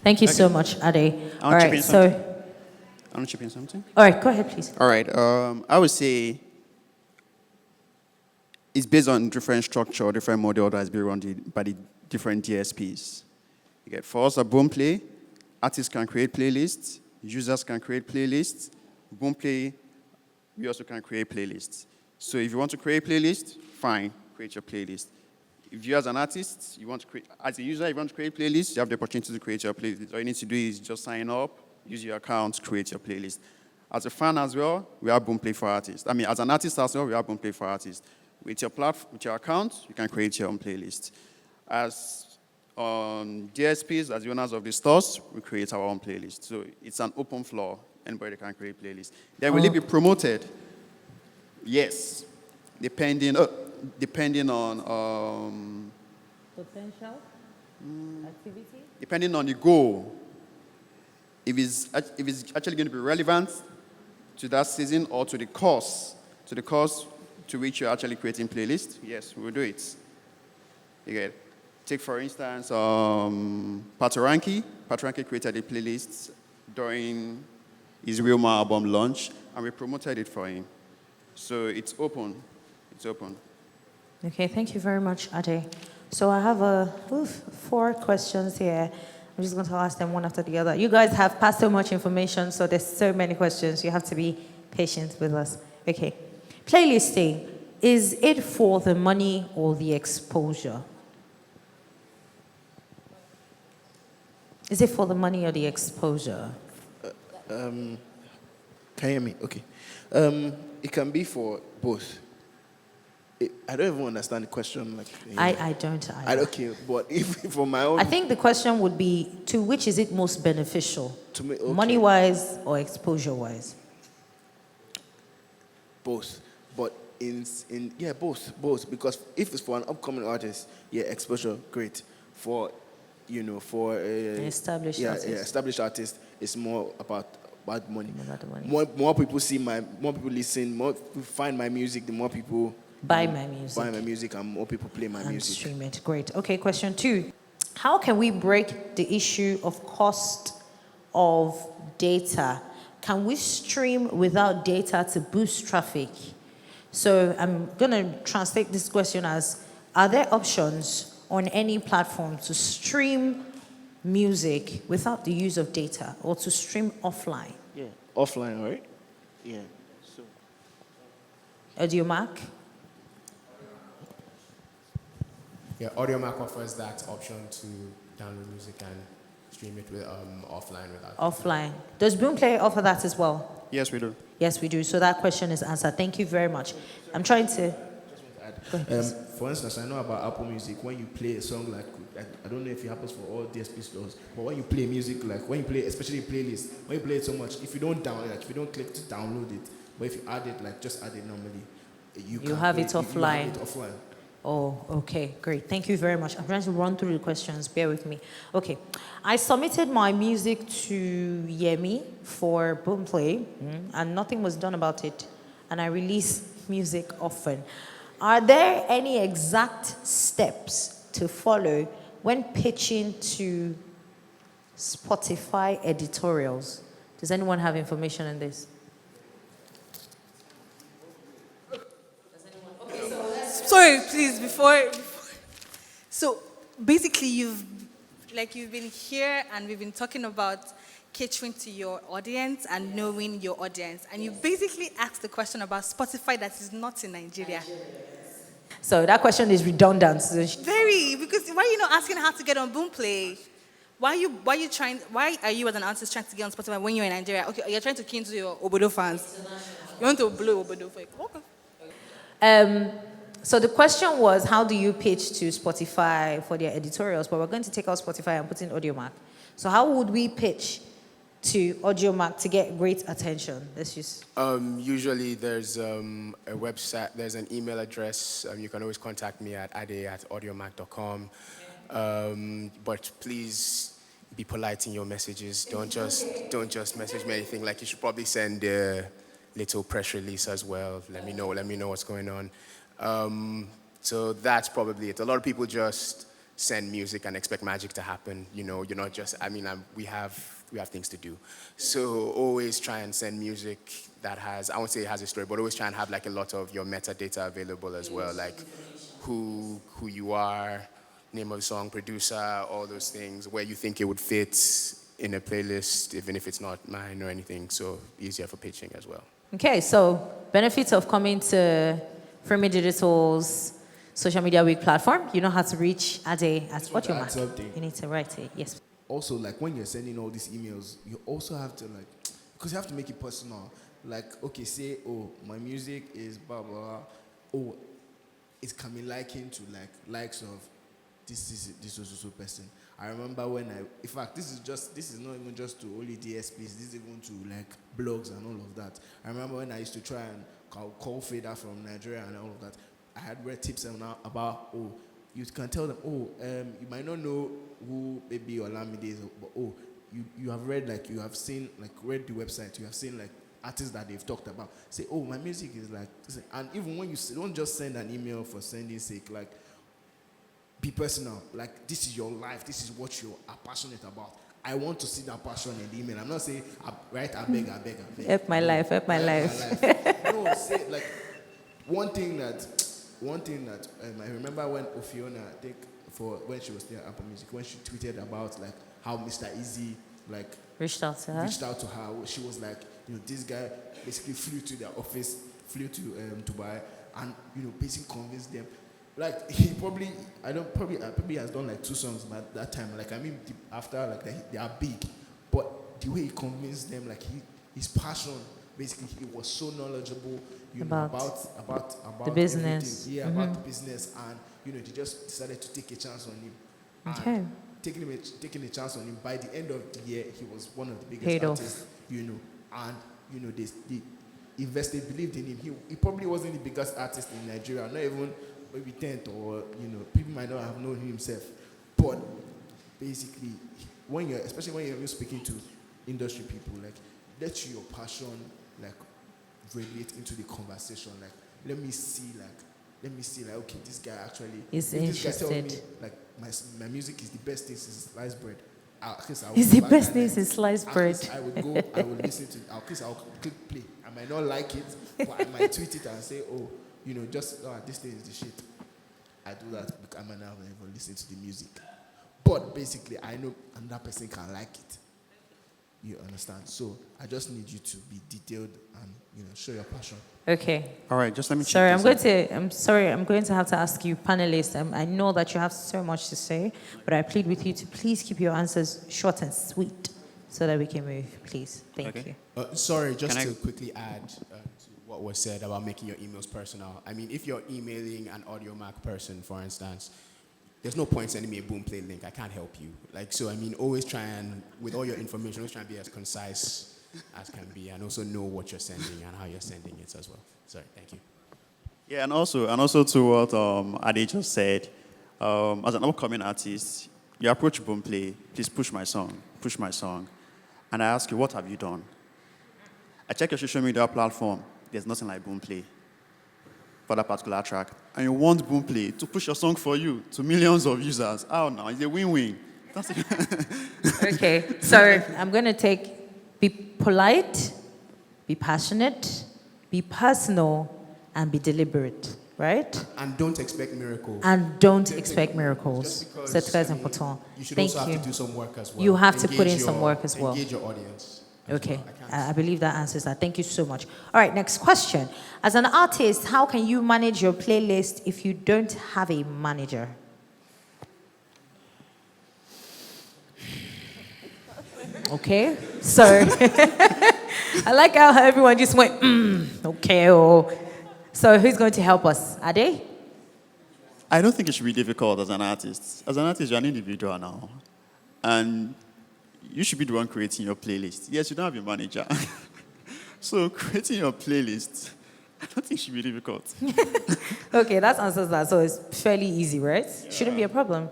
Thank you so much, Ade. All right, so... I want to chip in something. All right, go ahead, please. All right, I would say it's based on different structure, different model that has been run by the different DSPs. You get, for us at Boomplay, artists can create playlists, users can create playlists. Boomplay, we also can create playlists. So if you want to create a playlist, fine, create your playlist. If you as an artist, as a user, you want to create a playlist, you have the opportunity to create your playlist. All you need to do is just sign up, use your account, create your playlist. As a fan as well, we have Boomplay for artists. As an artist as well, we have Boomplay for artists. With your account, you can create your own playlist. As DSPs, as the owners of the stores, we create our own playlist. So it's an open floor. Anybody can create playlists. Then will it be promoted? Yes, depending on Potential activity? Depending on the goal, if it's actually going to be relevant to that season or to the course to which you're actually creating playlist, yes, we'll do it. You get it? Take, for instance, Patoranki. Patoranki created a playlist during his Wilma album launch, and we promoted it for him. So it's open. It's open. Okay, thank you very much, Ade. So I have 4 questions here. I'm just going to ask them one after the other. You guys have passed so much information, so there's so many questions. You have to be patient with us. Okay. Playlisting, is it for the money or the exposure? Is it for the money or the exposure? Can you hear me? Okay. It can be for both. I don't even understand the question. Like, I don't either. Okay, but if for my own, I think the question would be, to which is it most beneficial? to me, okay, Money-wise or exposure-wise? both. But both. Because if it's for an upcoming artist, yeah, exposure, great. For Established artist. established artist, it's more about money. About the money. More people more people listen, more people find my music, the more people Buy my music. buy my music, and more people play my And music. stream it. Great. Okay, question 2. How can we break the issue of cost of data? Can we stream without data to boost traffic? So I'm going to translate this question as, are there options on any platform to stream music without the use of data or to stream offline? Yeah, offline, right? Yeah. So AudioMac? Yeah, AudioMac offers that option to download music and stream it with offline without. Offline. Does Boomplay offer that as well? Yes, we do. Yes, we do. So that question is answered. Thank you very much. I'm trying to... Go ahead. For instance, I know about Apple Music. When you play a song like, I don't know if it happens for all DSP stores, but when you play music, like when you play, especially playlists, when you play it so much, if you don't download, like if you don't click to download it, but if you add it, like just add it normally, you can have play it You offline. have it offline. Oh, okay, great. Thank you very much. I'm trying to run through the questions. Bear with me. Okay. I submitted my music to Yemi for Boomplay, and nothing was done about it. And I release music often. Are there any exact steps to follow when pitching to Spotify editorials? Does anyone have information on this? Sorry, please, before. So basically, you've been here and we've been talking about catering to your audience and knowing your audience. And you basically asked the question about Spotify that is not in Nigeria. So that question is redundant. Very, because why are you not asking how to get on Boomplay? Why are you as an artist trying to get on Spotify when you're in Nigeria? Okay, you're trying to key into your Obodo fans. You want to blow Obodo for it. Okay. So the question was, how do you pitch to Spotify for their editorials? But we're going to take out Spotify and put in AudioMac. So how would we pitch to AudioMac to get great attention? Let's just... Usually there's a website, there's an email address. You can always contact me at ade@audiomac.com. But please be polite in your messages. Don't just message me anything. Like, you should probably send a little press release as well. Let me know what's going on. So that's probably it. A lot of people just send music and expect magic to happen. You know, you're not just, we have things to do. So always try and send music that has, I won't say it has a story, but always try and have like a lot of your metadata available as well, like who you are, name of the song, producer, all those things, where you think it would fit in a playlist, even if it's not mine or anything. So easier for pitching as well. Okay, so benefits of coming to Freeme Digital's social media week platform. You know how to reach Ade at AudioMac. You need to write it, yes. Also, like when you're sending all these emails, you also have to because you have to make it personal. Like, okay, say, oh, my music is blah, blah, blah. Oh, it can be likened to likes of this so person. I remember when in fact, this is not even just to only DSPs, this is even to like blogs and all of that. I remember when I used to try and call Fader from Nigeria and all of that. I had read tips about, you can tell them, you might not know who maybe Olamide is, but you have read, like, you have seen, like, read the website, you have seen, like, artists that they've talked about. Say, oh, my music is like this. And even when you don't just send an email for sending sake, like, be personal. Like, this is your life. This is what you are passionate about. I want to see that passion in the email. I'm not saying, I beg. Help my life, help my life. No, say, like, one thing that I remember when Ophiona, I think, when she was there at Apple Music, when she tweeted about, like, how Mr. Easy, like, Reached out to her. She was like, this guy basically flew to their office, flew to Dubai, and basically convinced them. Like, he probably has done like 2 songs by that time. Like, I mean, after, like, they are big, but the way he convinced them, like, his passion, basically, he was so knowledgeable, about the business. everything. Yeah, about the business, and they just decided to take a chance on him. Okay. And taking a chance on him. By the end of the year, he was one of the biggest Paid off. artists, and they invested, believed in him. He probably wasn't the biggest artist in Nigeria, not even maybe 10th, or people might not have known him himself. But basically, especially when you're speaking to industry people, like, let your passion, like, radiate into the conversation. Like, let me see, okay, this guy actually is if this guy tells me, interested. like, my music is the best thing since sliced bread. It's the best thing since sliced bread. I will listen to it. I'll click play. I might not like it, but I might tweet it and say, this thing is the shit. I do that because I might not even listen to the music. But basically, I know another person can like it. You understand? So I just need you to be detailed and show your passion. Okay. All right, just let me check Sorry, this out. I'm going to have to ask you, panelists. I know that you have so much to say, but I plead with you to please keep your answers short and sweet so that we can move, please. Thank Okay. you. Sorry, just to quickly add to what was said about making your emails personal. I mean, if you're emailing an Audio Mac person, for instance, there's no point sending me a Boomplay link. I can't help you. Like, so, I mean, always try and, with all your information, always try and be as concise as can be, and also know what you're sending and how you're sending it as well. Sorry, thank you. Yeah, and also to what Ade just said, as an upcoming artist, you approach Boomplay, please push my song, and I ask you, what have you done? I check your social media platform, there's nothing like Boomplay for that particular track, and you want Boomplay to push your song for you to millions of users. Oh, no, it's a win-win. That's it. Okay, so I'm going to be polite, be passionate, be personal, and be deliberate, right? And don't expect miracles. And don't expect miracles. Just because, C'est très important. You should Thank also you. have to do some work as well. You have to put in Engage some work as well. Engage your audience. Okay, Well. I believe that answers that. Thank you so much. All right, next question. As an artist, how can you manage your playlist if you don't have a manager? Okay, so I like how everyone just went, okay. So who's going to help us? Ade? I don't think it should be difficult as an artist. As an artist, you're an individual now. And you should be the one creating your playlist. Yes, you don't have your manager. So creating your playlist, I don't think should be difficult. Okay, that answers that. So it's fairly easy, right? Yeah. Shouldn't be a problem.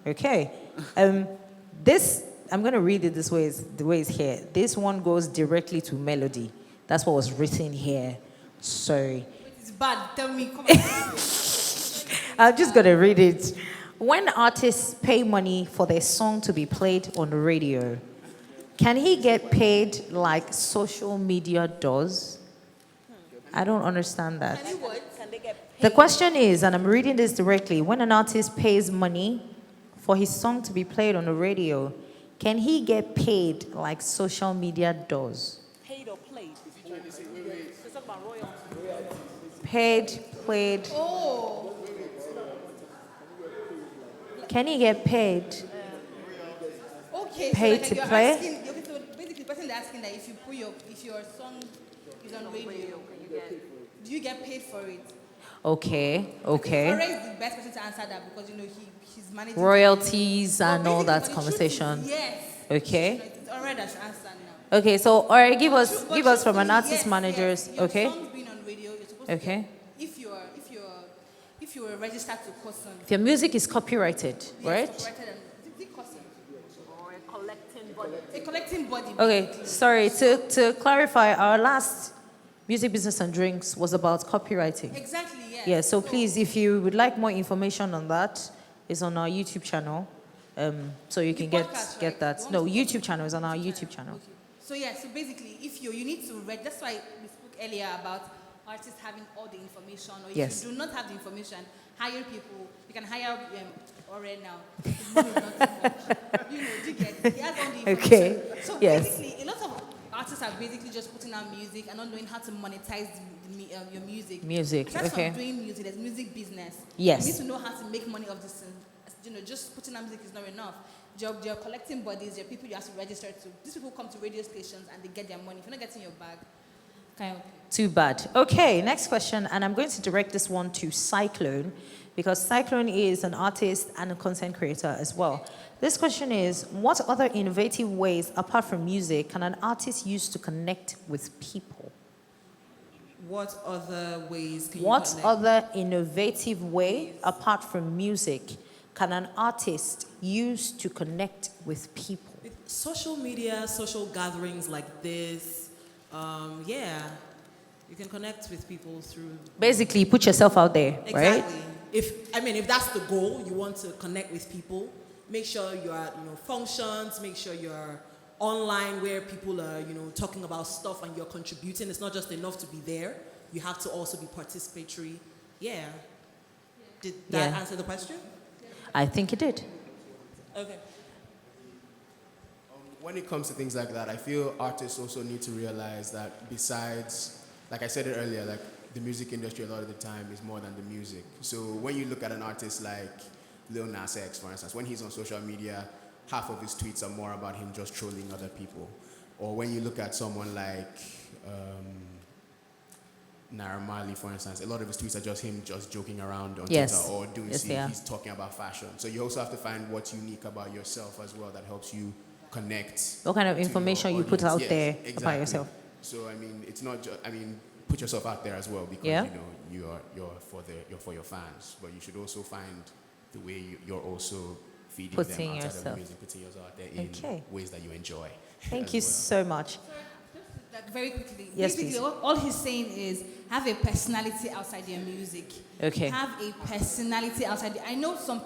Okay. I'm going to read it the way it's here. This one goes directly to melody. That's what was written here. So It's bad. Tell me. Come on. I'm just going to read it. When artists pay money for their song to be played on the radio, can he get paid like social media does? I don't understand that. Can they get paid? The question is, and I'm reading this directly, when an artist pays money for his song to be played on the radio, can he get paid like social media does? Paid or played? Let's talk about royalties. Paid, played. Oh. Can he get paid? Okay. Paid so to you're play? Asking, okay, so basically, the person is asking that if your song is on radio, do you get paid for it? Okay. Flora is the best person to answer that because he's managing Royalties But and all basically, that but the conversation. truth is yes. Okay. It's already that should answer now. Okay, so all right, give us But from an truthfully, artist yes, managers. yes. Your Okay. song's being on radio, you're supposed Okay. to get, if if you were registered to COSM, If your music is copyrighted, right? copyrighted and is it COSM? Or a collecting body. A collecting body. Okay, sorry. To clarify, our last music business and drinks was about copywriting. Exactly, yes. Yeah, so please, if you would like more information on that, it's on our YouTube channel. So you can podcast, get right? that. You No, want to- YouTube channel is on our YouTube channel. Okay. So yeah, so basically, if you need to read, that's why we spoke earlier about artists having all the information, or if Yes. you do not have the information, hire people. You can hire already now. The money is not too much. You know, do you get? He has all the information. Okay. So Yes. basically, a lot of artists are basically just putting out music and not knowing how to monetize your music. Music, Aside okay. from doing music, there's music business. Yes. You need to know how to make money of this. You know, just putting out music is not enough. Your collecting bodies, your people you have to register to. These people come to radio stations and they get their money. If you're not getting your bag, kind of. Too bad. Okay, next question, and I'm going to direct this one to Cyclone, because Cyclone is an artist and a content creator as well. This question is, what other innovative ways, apart from music, can an artist use to connect with people? What other ways can What you connect? other innovative way, apart from music, can an artist use to connect with people? Social media, social gatherings like this. Yeah, you can connect with people through. Basically, put yourself out there, right? Exactly. If that's the goal, you want to connect with people. Make sure you're at functions. Make sure you're online where people are talking about stuff and you're contributing. It's not just enough to be there. You have to also be participatory. Yeah. Did that Yeah. answer the question? I think it did. Okay. When it comes to things like that, I feel artists also need to realize that besides, like I said it earlier, like the music industry a lot of the time is more than the music. So when you look at an artist like Lil Nas X, for instance, when he's on social media, half of his tweets are more about him just trolling other people. Or when you look at someone like Naira Marley, for instance, a lot of his tweets are just him just joking around on Yes. Twitter or doing Yes, they are. he's talking about fashion. So you also have to find what's unique about yourself as well that helps you connect. What kind of to your information you put audience. out Yes, there about exactly. yourself? So I mean, it's not just. I mean, put yourself out there as well because Yeah. you're for your fans, but you should also find the way you're also feeding Putting them outside yourself. of the music, putting yourself out there in Okay. ways that you enjoy. Thank as you well. so much. Like very quickly. Yes, Basically, please. all he's saying is have a personality outside your music. Okay. Have a personality outside. I know some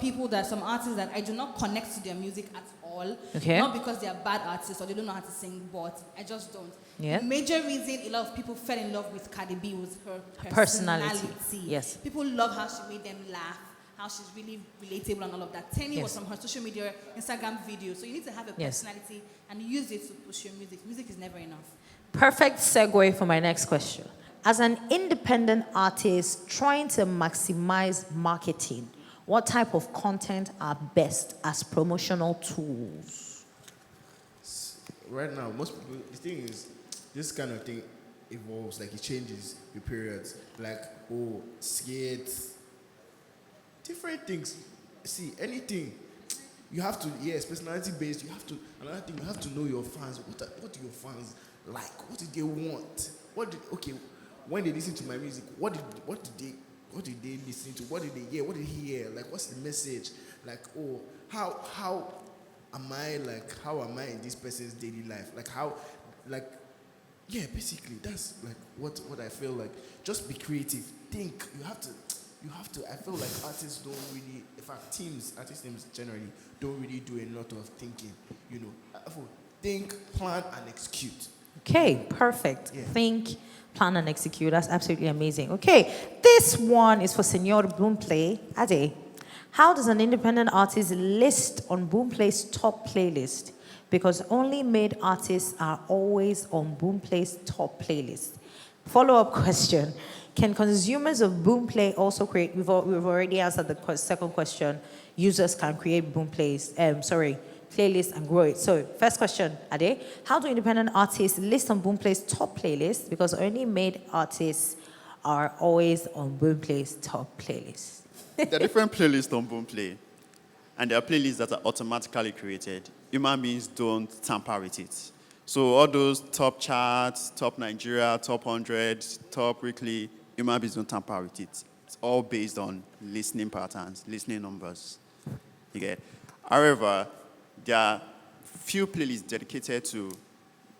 artists that I do not connect to their music at all. Okay. Not because they are bad artists or they don't know how to sing, but I just don't. Yeah. The major reason a lot of people fell in love with Cardi B was her Personality. personality. Yes. People love how she made them laugh, how she's really relatable and all of that. Tenny was Yes. from her social media, Instagram videos. So you need to have a Yes. personality and use it to push your music. Music is never enough. Perfect segue for my next question. As an independent artist trying to maximize marketing, what type of content are best as promotional tools? Right now, most people, the thing is, this kind of thing evolves, like it changes with periods. Like, skates, different things. See, anything. You have to, yes, personality based. You have to, another thing, you have to know your fans. What do your fans like? What do they want? When they listen to my music, what did they listen to? What did they hear? What did he hear? Like, what's the message? Like, how am I in this person's daily life? Basically, that's like what I feel like. Just be creative. Think. You have to. I feel like artists don't really, in fact, artist teams generally don't really do a lot of thinking. Think, plan, and execute. Okay, perfect. Yeah. Think, plan, and execute. That's absolutely amazing. Okay, this one is for Senor Boomplay. Ade, how does an independent artist list on Boomplay's top playlist? Because only made artists are always on Boomplay's top playlist. Follow-up question. Can consumers of Boomplay also create, we've already answered the second question, users can create playlists and grow it. So first question, Ade, how do independent artists list on Boomplay's top playlist? Because only made artists are always on Boomplay's top playlist. There are different playlists on Boomplay, and there are playlists that are automatically created. Human beings don't tamper with it. So all those top charts, top Nigeria, top 100, top weekly, human beings don't tamper with it. It's all based on listening patterns, listening numbers. You get? However, there are few playlists dedicated to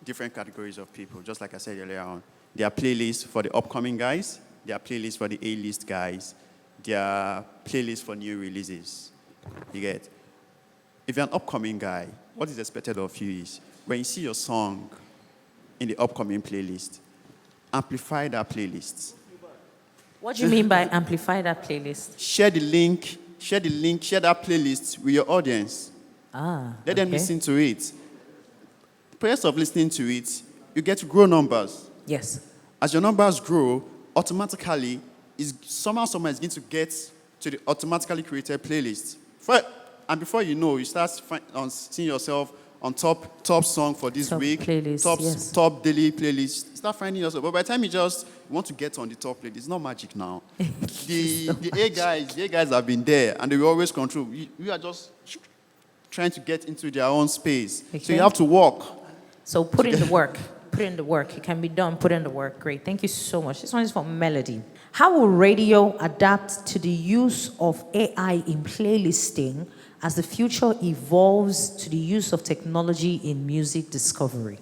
different categories of people, just like I said earlier on. There are playlists for the upcoming guys. There are playlists for the A-list guys. There are playlists for new releases. You get? If you're an upcoming guy, what is expected of you is when you see your song in the upcoming playlist, amplify that playlist. What do you mean by amplify that playlist? Share the link, share that playlist with your audience. Let them listen to it. The process of listening to it, you get to grow numbers. Yes. As your numbers grow, automatically, somehow someone is going to get to the automatically created playlist. And before you know, you start seeing yourself on top song for this Top week, playlist, top daily playlist. You start finding yourself. But by the time you want to get on the top playlist, it's not magic now. the A guys have been there, and they will always control. You are just trying to get into their own space. Okay. So you have to walk. So put in the work. Put in the work. It can be done. Put in the work. Great. Thank you so much. This one is from Melody. How will radio adapt to the use of AI in playlisting as the future evolves to the use of technology in music discovery?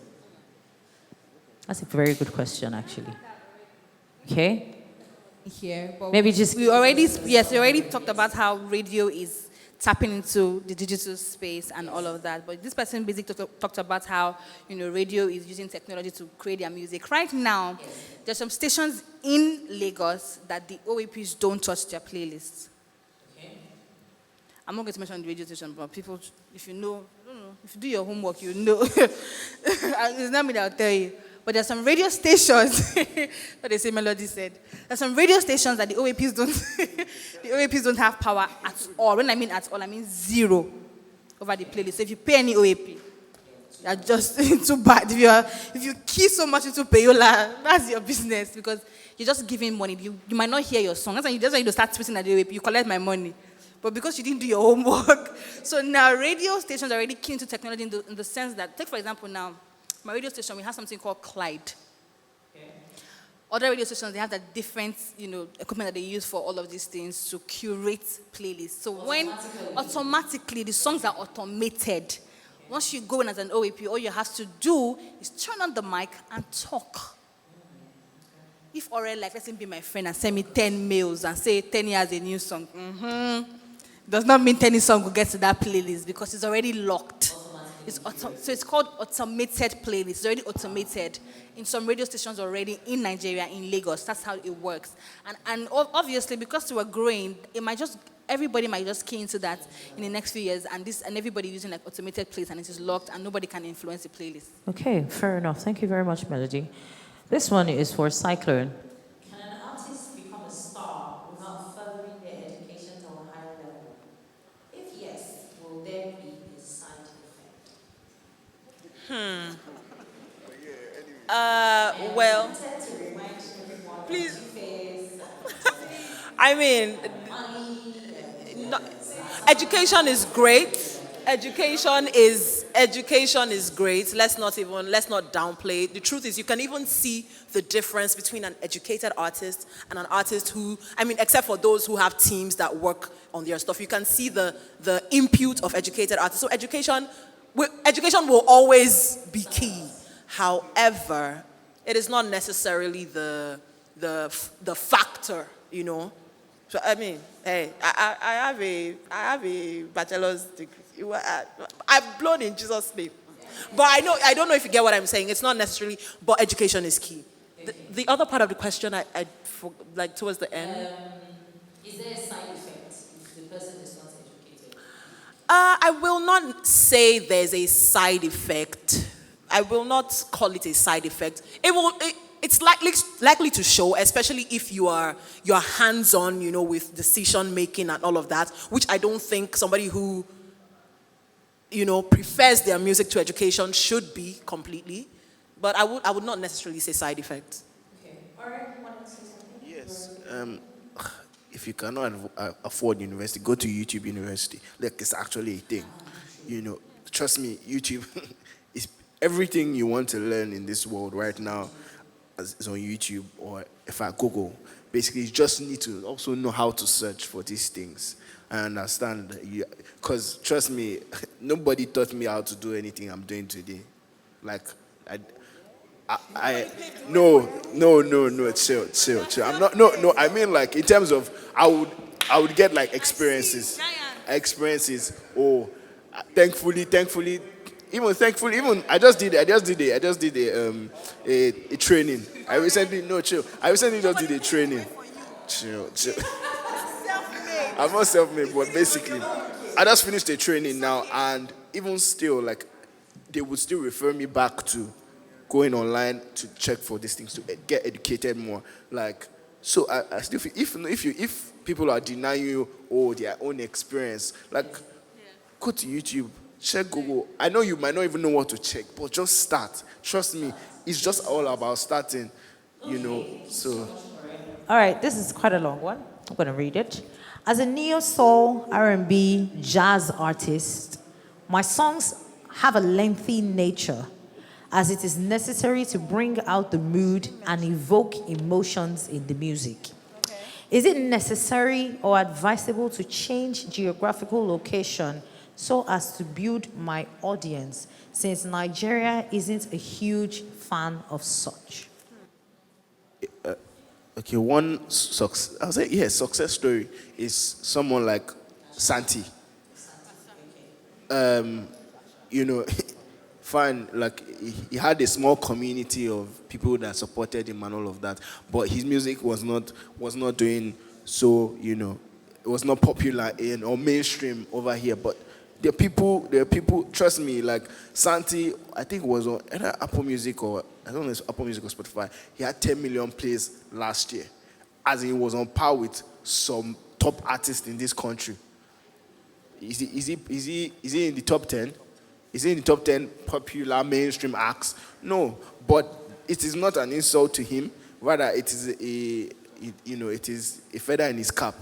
That's a very good question, actually. Okay? Here, but Maybe just... we already talked about how radio is tapping into the digital space and all of that. But this person basically talked about how, radio is using technology to create their music. Right now, there's some stations in Lagos that the OAPs don't touch their playlists. I'm not going to mention the radio station, but people, if you know, if you do your homework, you know. It's not me that will tell you. But there's some radio stations, what they say Melody said. There's some radio stations that the OAPs don't have power at all. When I mean at all, I mean zero over the playlist. So if you pay any OAP, you're just too bad. If you key so much into payola, that's your business, because you're just giving money. You might not hear your song. That's why you start tweeting at the OAP. You collect my money. But because you didn't do your homework. So now radio stations are already keen to technology in the sense that, take for example now, my radio station, we have something called Clyde. Okay. Other radio stations, they have that different, equipment that they use for all of these things to curate playlists. So when automatically the songs are automated, once you go in as an OAP, all you have to do is turn on the mic and talk. If Aurel, let him be my friend and send me 10 mails and say 10 years a new song, does not mean 10 song will get to that playlist because it's already locked. So it's called automated playlist. It's already automated in some radio stations already in Nigeria, in Lagos. That's how it works. And obviously, because we're growing, everybody might just key into that in the next few years, and everybody using like automated playlist, and it is locked, and nobody can influence the playlist. Okay, fair enough. Thank you very much, Melody. This one is for Cyclone. Can an artist become a star without furthering their education to a higher level? If yes, will there be a side effect? Well, please. I mean, education is great. Education is great. Let's not downplay it. The truth is, you can even see the difference between an educated artist and an artist who, except for those who have teams that work on their stuff, you can see the input of educated artists. So education will always be key. However, it is not necessarily the factor, So hey, I have a bachelor's degree. I've blown in Jesus' name. But I don't know if you get what I'm saying. It's not necessarily, but education is key. The other part of the question, I towards the end. Is there a side effect if the person is not educated? I will not say there's a side effect. I will not call it a side effect. It's likely to show, especially if you're hands-on, with decision making and all of that, which I don't think somebody who prefers their music to education should be completely. But I would not necessarily say side effects. Okay. All right. You want to say something? Yes. If you cannot afford university, go to YouTube University. It's actually a thing. Trust me, YouTube is everything you want to learn in this world right now. is on YouTube or if I Google, basically you just need to also know how to search for these things. I understand that because trust me, nobody taught me how to do anything I'm doing today. Like, no, chill. I'm not, no. I mean, like, in terms of, I would get like experiences. Oh, thankfully, even I just did a training. I recently just did a training. Chill. I'm not self-made, but basically, I just finished a training now, and even still, like, they would still refer me back to going online to check for these things to get educated more. Like, so I still feel if people are denying you their own experience, like, go to YouTube, check Google. I know you might not even know what to check, but just start. Trust me, it's just all about starting. So. All right, this is quite a long one. I'm going to read it. As a neo-soul, R&B, jazz artist, my songs have a lengthy nature as it is necessary to bring out the mood and evoke emotions in the music. Okay. Is it necessary or advisable to change geographical location so as to build my audience, since Nigeria isn't a huge fan of such? Okay, I'll say, success story is someone like Santi. Fine, like he had a small community of people that supported him and all of that, but his music was not doing so, it was not popular or mainstream over here. But there are people, trust me, like Santi, I think was on either Apple Music or, I don't know if it's Apple Music or Spotify. He had 10 million plays last year, as he was on par with some top artists in this country. Is he in the top 10? Is he in the top 10 popular mainstream acts? No, but it is not an insult to him. Rather, it is a feather in his cap,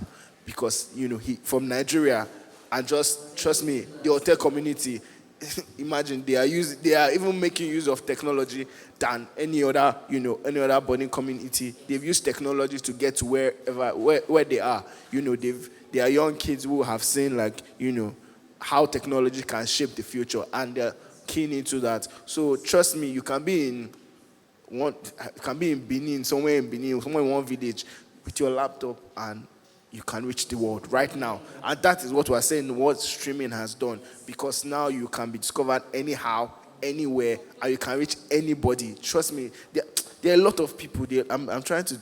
because he from Nigeria, and just trust me, the hotel community. Imagine they are even making use of technology than any other boarding community. They've used technology to get to where they are. They are young kids who have seen how technology can shape the future, and they're keen into that. So trust me, you can be in Benin, somewhere in one village with your laptop, and you can reach the world right now. And that is what we're saying, what streaming has done. Because now you can be discovered anyhow, anywhere, and you can reach anybody. Trust me, there are a lot of people. I'm trying to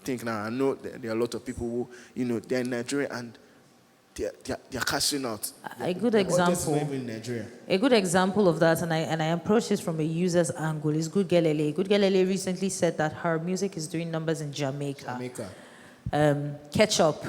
think now. I know there are a lot of people who, they're in Nigeria and they're cashing out. A good example of that, and I approach this from a user's angle, is Good Girl LA. Good Girl LA recently said that her music is doing numbers in Jamaica. Ketchup,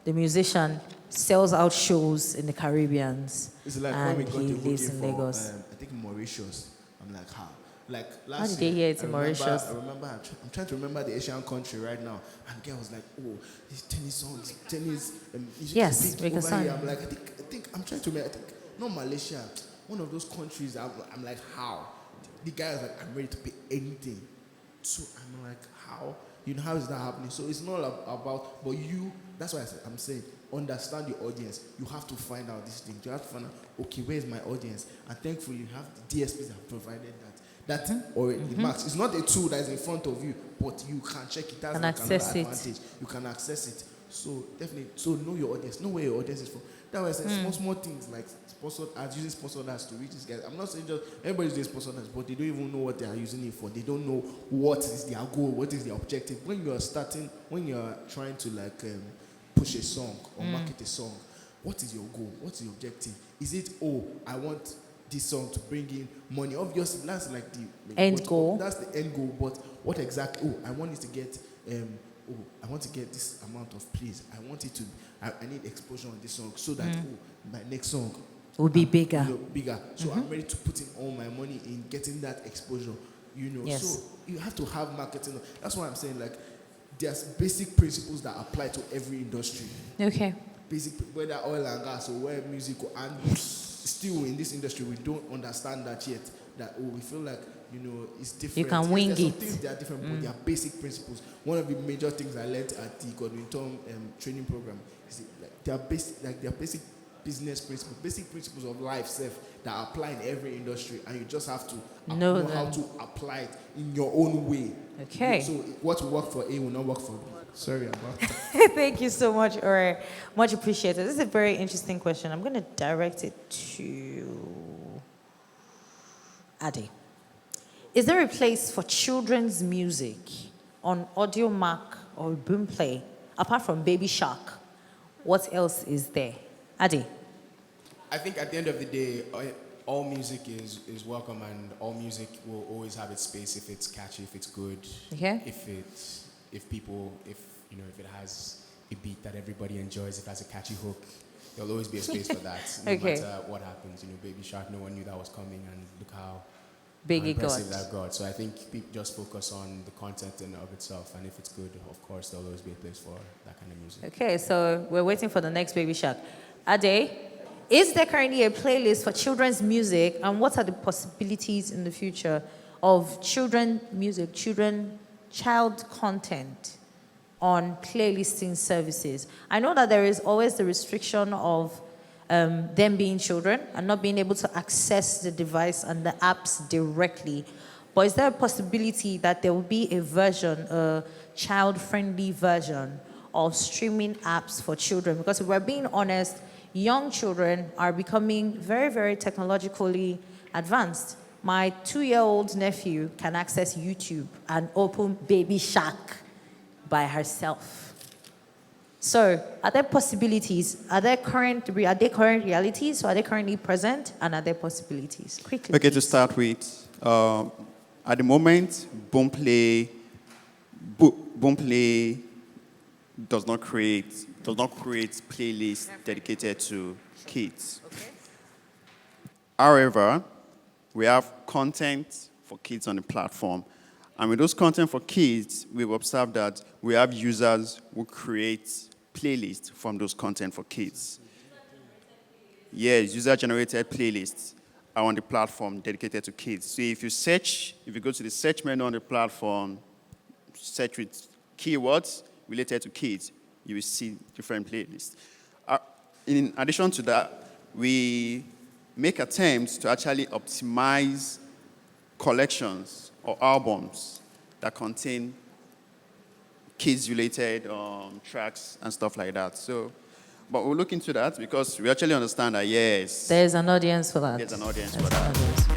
the musician, sells out shows in the Caribbean. It's like and when we got he to lives in voting for, Lagos. I think Mauritius. I'm like, how? Like How last did they hear it in I Mauritius? remember, I'm trying to remember the Asian country right now. And the girl was like, oh, these tennis songs, music Yes, is big we can over sign. here. I'm like, I think, I'm trying to remember, not Malaysia, one of those countries. I'm like, how? The guy was like, I'm ready to pay anything. So I'm like, how? How is that happening? So it's not about, but that's why I'm saying, understand your audience. You have to find out these things. You have to find out, okay, where is my audience? And thankfully, you have the DSPs that have provided that. Or the max. It's not a tool that is in front of you, but you can check it. That's like another advantage. You can access it. So definitely, know your audience. Know where your audience is from. That was small things like sponsored ads, using sponsored ads to reach these guys. I'm not saying just everybody's doing sponsored ads, but they don't even know what they are using it for. They don't know what is their goal, what is their objective. When you're trying to push a song or market a song, what is your goal? What's your objective? Is it, I want this song to bring in money? Obviously, that's like the end goal. That's the end goal. But what exactly? I want it to get. I want to get this amount of plays. I need exposure on this song so that my next song would be bigger. Bigger. So I'm ready to put in all my money in getting that exposure. Yes. So you have to have marketing. That's why I'm saying there's basic principles that apply to every industry. Okay. Basic, whether oil and gas or where music, and still in this industry we don't understand that yet. that we feel like it's different. can Yes, wing there's some it. things that are different, but they are basic principles. One of the major things I learned at the Godwin Tom training program is they are basic business principles, basic principles of life self that apply in every industry, and you just have to know how to apply it in your own way. Okay. So what will work for A will not work for B. Sorry about that. Thank you so much, Ore. Much appreciated. This is a very interesting question. I'm going to direct it to Ade. Is there a place for children's music on Audio Mac or Boomplay apart from Baby Shark? What else is there? Ade. I think at the end of the day, all music is welcome, and all music will always have its space if it's catchy, if it's good, Okay. if it has a beat that everybody enjoys, if it has a catchy hook. There'll always be a space for that, no Okay. matter what happens. Baby Shark, no one knew that was coming, and look how Big it impressive got. that got. So I think people just focus on the content in and of itself, and if it's good, of course, there'll always be a place for that kind of music. Okay, so we're waiting for the next Baby Shark. Ade, is there currently a playlist for children's music, and what are the possibilities in the future of children music, child content on playlisting services? I know that there is always the restriction of them being children and not being able to access the device and the apps directly. But is there a possibility that there will be a version, a child-friendly version of streaming apps for children? Because if we're being honest, young children are becoming very, very technologically advanced. My 2-year-old nephew can access YouTube and open Baby Shark by herself. So, are there possibilities? Are they current realities? Or are they currently present? And are there possibilities? Quickly. Okay, to please. start with, at the moment, Boomplay does not create playlists dedicated to kids. Okay. However, we have content for kids on the platform. And with those content for kids, we've observed that we have users who create playlists from those content for kids. Yes, user-generated playlists are on the platform dedicated to kids. So if you go to the search menu on the platform, search with keywords related to kids, you will see different playlists. In addition to that, we make attempts to actually optimize collections or albums that contain kids-related tracks and stuff like that. So, but we'll look into that because we actually understand that, yes, There's an audience for that. there's an audience There's for an that. audience.